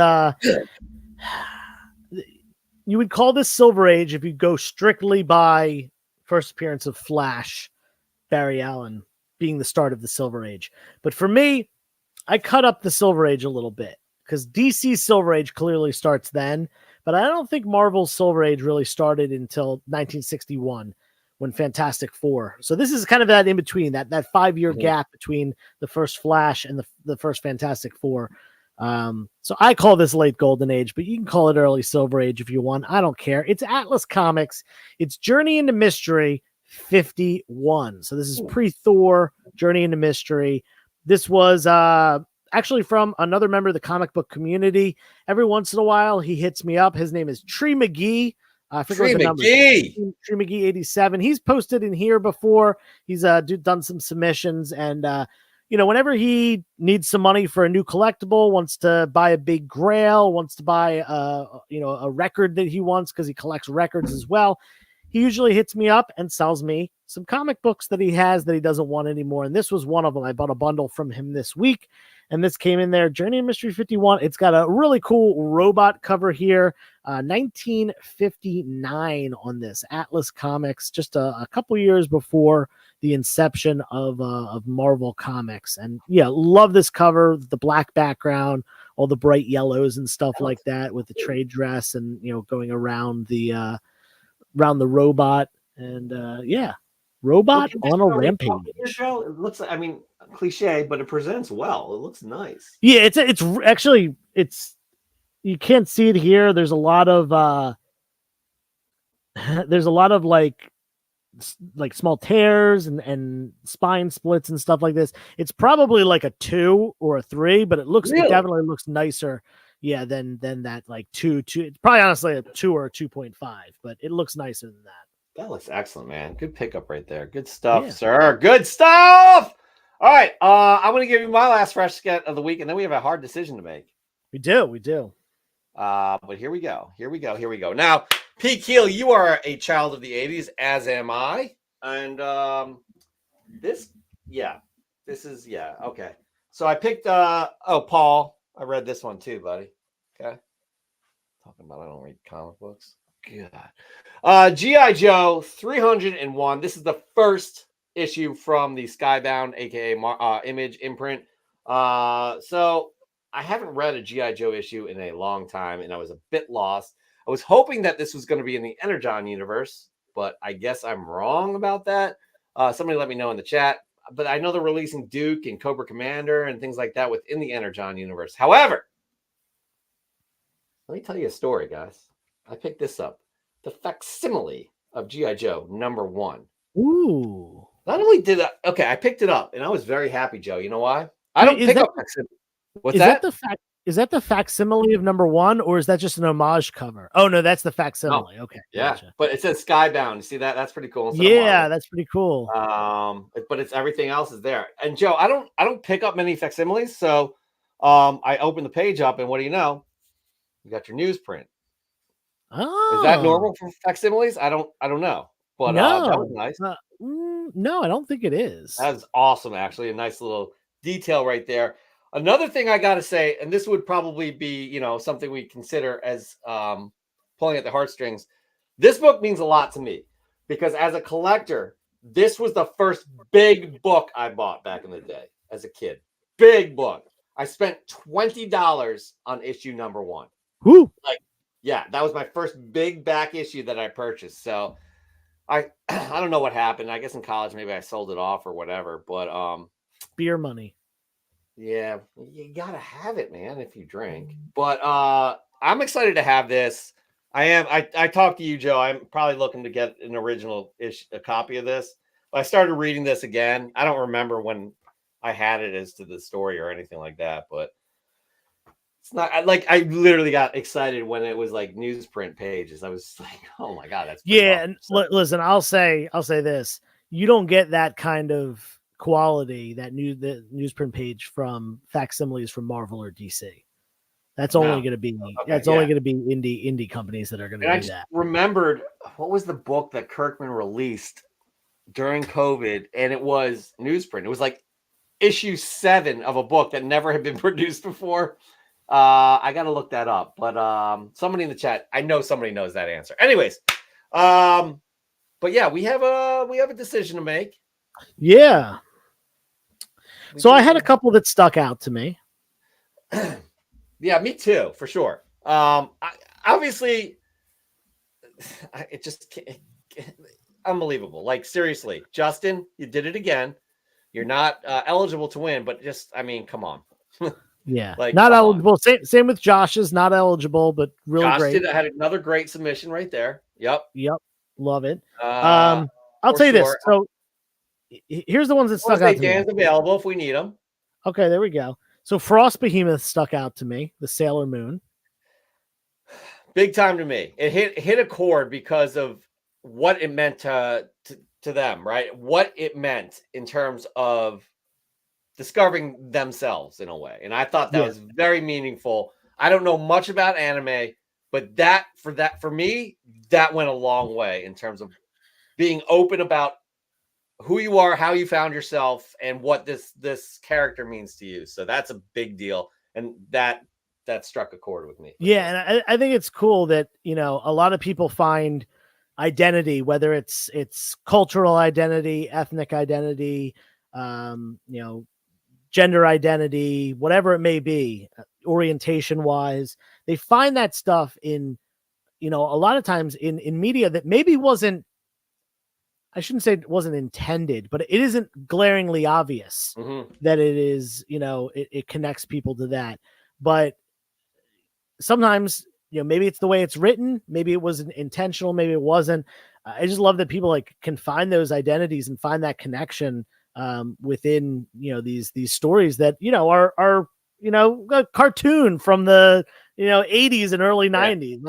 you would call this Silver Age if you go strictly by first appearance of Flash, Barry Allen being the start of the Silver Age. But for me, I cut up the Silver Age a little bit because DC's Silver Age clearly starts then, but I don't think Marvel's Silver Age really started until 1961 when Fantastic Four. So this is kind of that in between, that 5-year gap between the first Flash and the first Fantastic Four. So I call this late Golden Age, but you can call it early Silver Age if you want. I don't care. It's Atlas Comics. It's Journey into Mystery 51. So this is pre-Thor, Journey into Mystery. This was actually from another member of the comic book community. Every once in a while, he hits me up. His name is Tree McGee. I forget what the number is. Tree McGee 87. He's posted in here before. He's done some submissions, and whenever he needs some money for a new collectible, wants to buy a big grail, wants to buy a record that he wants because he collects records as well, he usually hits me up and sells me some comic books that he has that he doesn't want anymore. And this was one of them. I bought a bundle from him this week, and this came in there, Journey in Mystery 51. It's got a really cool robot cover here, 1959 on this, Atlas Comics, just a couple years before the inception of Marvel Comics. And yeah, love this cover, the black background, all the bright yellows and stuff like that with the trade dress and, going around the robot. And robot on a rampage. It looks, cliche, but it presents well. It looks nice. Yeah, it's actually, you can't see it here. There's a lot of like small tears and spine splits and stuff like this. It's probably like a 2 or a 3, but it definitely looks nicer. Yeah, than that like 2. It's probably honestly a 2 or a 2.5, but it looks nicer than that. That looks excellent, man. Good pickup right there. Good stuff, sir. Good stuff. All right. I'm going to give you my last fresh sketch of the week, and then we have a hard decision to make. We do. But here we go. Now, Pete Keel, you are a child of the 80s, as am I. And this is okay. So I picked Paul. I read this one too, buddy. Okay. Talking about I don't read comic books. God. G.I. Joe 301. This is the first issue from the Skybound, aka Image imprint. So I haven't read a G.I. Joe issue in a long time, and I was a bit lost. I was hoping that this was going to be in the Energon universe, but I guess I'm wrong about that. Somebody let me know in the chat. But I know they're releasing Duke and Cobra Commander and things like that within the Energon universe. However, let me tell you a story, guys. I picked this up. The facsimile of G.I. Joe #1. Ooh. Not only did I picked it up, and I was very happy, Joe. You know why? I don't pick up facsimile. What's that? Is that the facsimile of #1, or is that just an homage cover? Oh no, that's the facsimile. Okay, yeah, gotcha. But it says Skybound. You see that? That's pretty cool. Yeah, that's pretty cool. But it's everything else is there. And Joe, I don't pick up many facsimiles, so I open the page up, and what do you know? You got your newsprint. Oh, is that normal for facsimiles? I don't know, but no, that was nice. No, I don't think it is. That's awesome, actually. A nice little detail right there. Another thing I got to say, and this would probably be, something we consider as pulling at the heartstrings. This book means a lot to me because as a collector, this was the first big book I bought back in the day as a kid. Big book. I spent $20 on issue #1. Woo. That was my first big back issue that I purchased. So I don't know what happened. I guess in college maybe I sold it off or whatever, but beer money. Yeah, you gotta have it, man, if you drink. But I'm excited to have this. I talked to you, Joe. I'm probably looking to get an original a copy of this. But I started reading this again. I don't remember when I had it as to the story or anything like that, but it's not I literally got excited when it was like newsprint pages. I was like, oh my god, that's and listen, I'll say this. You don't get that kind of quality, the newsprint page from facsimiles from Marvel or DC. That's only going to be only going to be indie companies that are going to do that. Remembered what was the book that Kirkman released during COVID, and it was newsprint. It was like issue 7 of a book that never had been produced before. I got to look that up, but somebody in the chat, I know somebody knows that answer. Anyways, but yeah, we have a decision to make. Yeah. So I had a couple that stuck out to me. Yeah, me too, for sure. I unbelievable. Like, seriously, Justin, you did it again. You're not eligible to win, but just, I mean, come on. Yeah, Like, not come on. eligible. Same with Josh is not eligible, but really Josh great. had another great submission right there. Yep. Love it. For I'll tell you this. sure. So here's the ones that stuck out to me. Dan's available if we need them. Okay, there we go. So Frost Behemoth stuck out to me. The Sailor Moon. Big time to me. It hit a chord because of what it meant to them, right? What it meant in terms of discovering themselves in a way. And I thought that was very meaningful. I don't know much about anime, but for me, that went a long way in terms of being open about who you are, how you found yourself, and what this character means to you. So that's a big deal. And that struck a chord with me. Yeah, and I think it's cool that, a lot of people find identity, whether it's cultural identity, ethnic identity, gender identity, whatever it may be, orientation wise, they find that stuff in, a lot of times in media that maybe wasn't, I shouldn't say it wasn't intended, but it isn't glaringly obvious that it is, it connects people to that. But sometimes, maybe it's the way it's written, maybe it wasn't intentional, maybe it wasn't. I just love that people can find those identities and find that connection within, these stories that, are a cartoon from the, 80s and early 90s.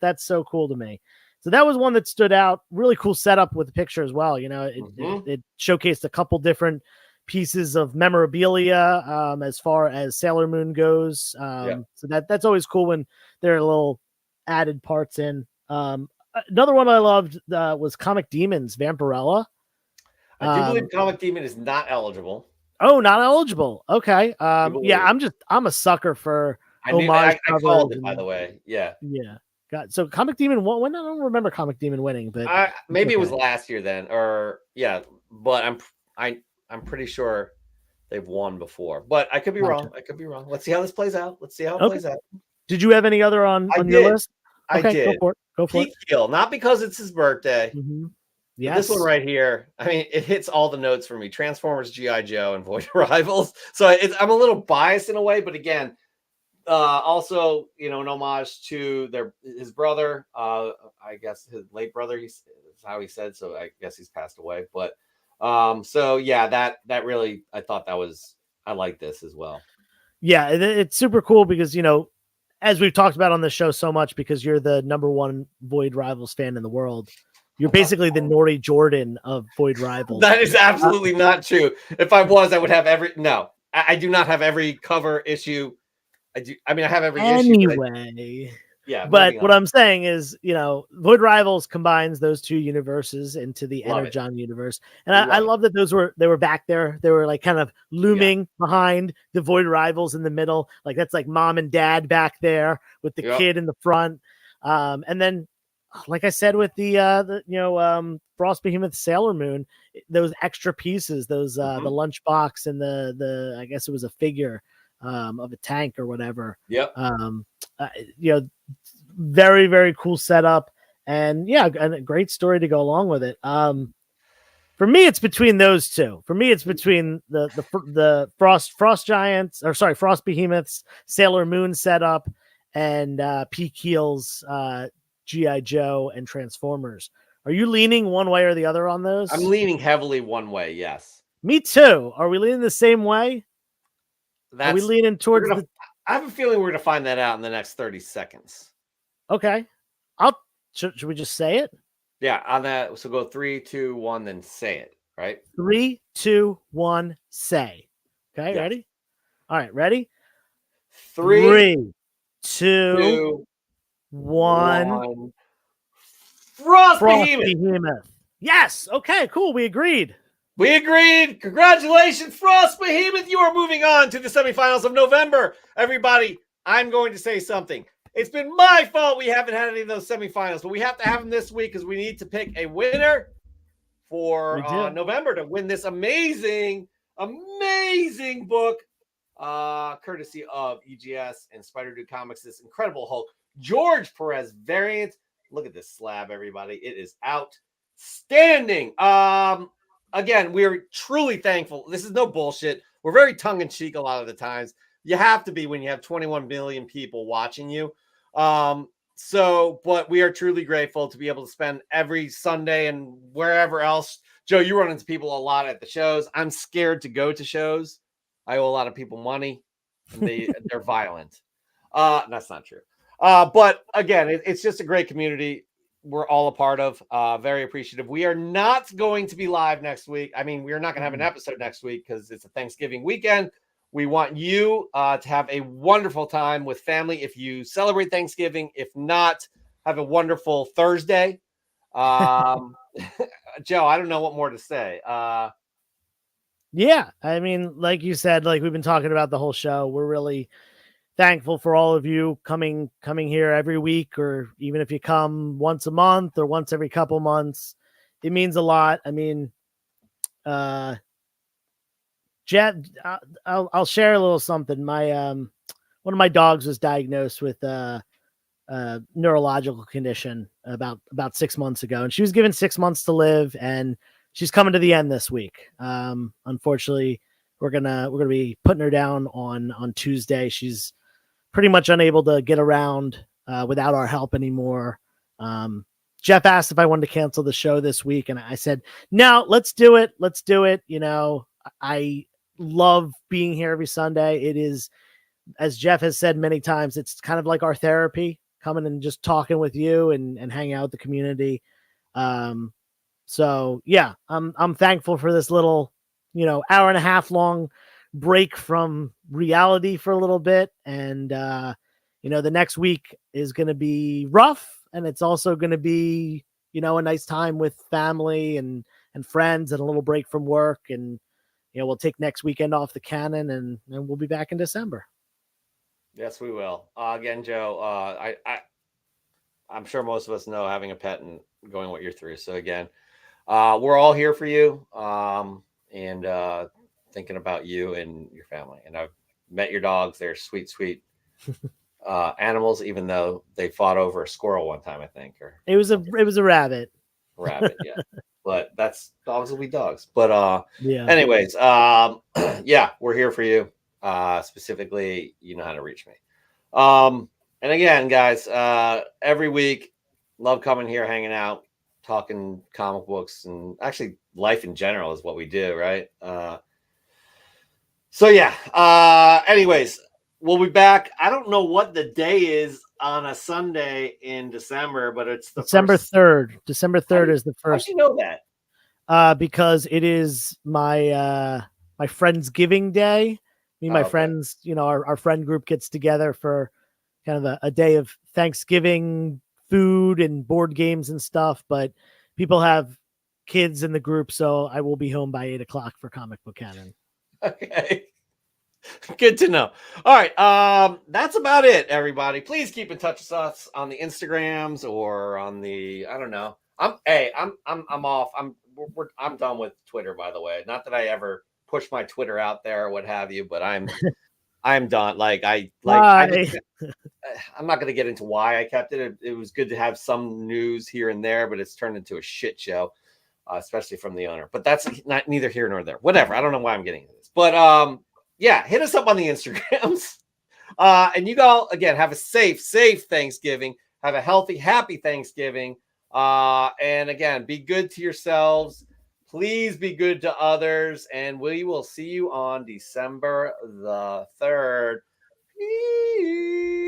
That's so cool to me. So that was one that stood out. Really cool setup with the picture as well. It showcased a couple different pieces of memorabilia as far as Sailor Moon goes. So that's always cool when there are little added parts in. Another one I loved was Comic Demons Vampirella. I do believe Comic Demon is not eligible. Oh, not eligible. Okay. I'm a sucker for homage. I called it, by the way. Yeah. So Comic Demon won. I don't remember Comic Demon winning, but maybe it was last year then, but I'm pretty sure they've won before, but I could be wrong. Let's see how this plays out. Plays out. Did you have any other on your list? Okay, I did. Go for it. Kill, not because it's his birthday. Yes. This one right here, I mean, it hits all the notes for me. Transformers, G.I. Joe, and Void Rivals. So I'm a little biased in a way, but again, also, an homage to his brother. I guess his late brother. Is how he said. So I guess he's passed away. But that really, I thought I like this as well. Yeah, it's super cool because as we've talked about on the show so much, because you're the #1 Void Rivals fan in the world. You're basically the Nori Jordan of Void Rivals. That is absolutely not true. If I was, I would have I do not have every cover issue. I have every issue. But what I'm saying is, Void Rivals combines those two universes into the Energon universe. And I love that they were back there. They were kind of looming behind the Void Rivals in the middle. That's mom and dad back there with the kid in the front. And then, like I said, with the Frost Behemoth Sailor Moon, those extra pieces, those the lunchbox and the I guess it was a figure of a tank or whatever. Very, very cool setup, and and a great story to go along with it. For me, it's between those two. For me, it's between the Frost Giants, or sorry, Frost Behemoths Sailor Moon setup, and P. Keel's G.I. Joe and Transformers. Are you leaning one way or the other on those? I'm leaning heavily one way. Yes. Me too. Are we leaning the same way? Are we leaning towards I have a feeling we're going to find that out in the next 30 seconds. Okay. Should we just say it? Yeah, on that. So go 3, 2, 1, then say it, right? 3, 2, 1, say. Okay, ready? All right, ready? 3, 2, 1. Frost Behemoth. Yes. Okay, cool. We agreed. Congratulations, Frost Behemoth. You are moving on to the semifinals of November. Everybody, I'm going to say something. It's been my fault we haven't had any of those semifinals, but we have to have them this week because we need to pick a winner for November to win this amazing book, courtesy of EGS and Spider Dude Comics, this Incredible Hulk George Perez variant. Look at this slab, everybody. It is out. outstanding. Again, we're truly thankful. This is no bullshit. We're very tongue-in-cheek a lot of the times. You have to be when you have 21 million people watching you. But we are truly grateful to be able to spend every Sunday and wherever else. Joe, you run into people a lot at the shows. I'm scared to go to shows. I owe a lot of people money, and they're violent. That's not true. But again, it's just a great community we're all a part of. Very appreciative. We are not going to be live next week. I mean, we are not going to have an episode next week because it's a Thanksgiving weekend. We want you to have a wonderful time with family if you celebrate Thanksgiving. If not, have a wonderful Thursday. Joe, I don't know what more to say. Yeah, I mean, like you said, like we've been talking about the whole show. We're really thankful for all of you coming here every week, or even if you come once a month or once every couple months. It means a lot. I mean, Jet, I'll share a little something. My one of my dogs was diagnosed with a neurological condition about 6 months ago, and she was given 6 months to live, and she's coming to the end this week. Unfortunately, we're gonna be putting her down on Tuesday. She's pretty much unable to get around without our help anymore. Jeff asked if I wanted to cancel the show this week, and I said, no, let's do it. Let's do it. You know, I love being here every Sunday. It is, as Jeff has said many times, it's kind of like our therapy, coming and just talking with you and hanging out with the community. So yeah, I'm thankful for this little, hour and a half long break from reality for a little bit. And, the next week is going to be rough, and it's also going to be, a nice time with family and friends and a little break from work. And, we'll take next weekend off the cannon, and we'll be back in December. Yes, we will. Again, Joe, I'm sure most of us know having a pet and going what you're through. So again, we're all here for you, and thinking about you and your family. And I've met your dogs. They're sweet, sweet animals, even though they fought over a squirrel one time, I think. Or it was a rabbit. Rabbit, yeah. But dogs will be dogs. But yeah. Anyways, yeah, we're here for you. Specifically, you know how to reach me. And again, guys, every week, love coming here, hanging out, talking comic books, and actually life in general is what we do, right? So yeah. Anyways, we'll be back. I don't know what the day is on a Sunday in December, but it's the December 3rd. December 3rd is the first. How do you know that? Because it is my my Friendsgiving day. Me and my friends, our friend group gets together for kind of a day of Thanksgiving food and board games and stuff. But people have kids in the group, so I will be home by 8:00 for Comic Book Canon. Okay. Good to know. All right. That's about it, everybody. Please keep in touch with us on the Instagrams or on the, I don't know. I'm off. I'm done with Twitter, by the way. Not that I ever push my Twitter out there or what have you, but I'm done. I'm not going to get into why I kept it. It was good to have some news here and there, but it's turned into a shit show, especially from the owner. But that's neither here nor there. Whatever. I don't know why I'm getting into this, but yeah, hit us up on the Instagrams. And you all, again, have a safe Thanksgiving. Have a healthy, happy Thanksgiving. And again, be good to yourselves. Please be good to others. And we will see you on December the 3rd. Peace.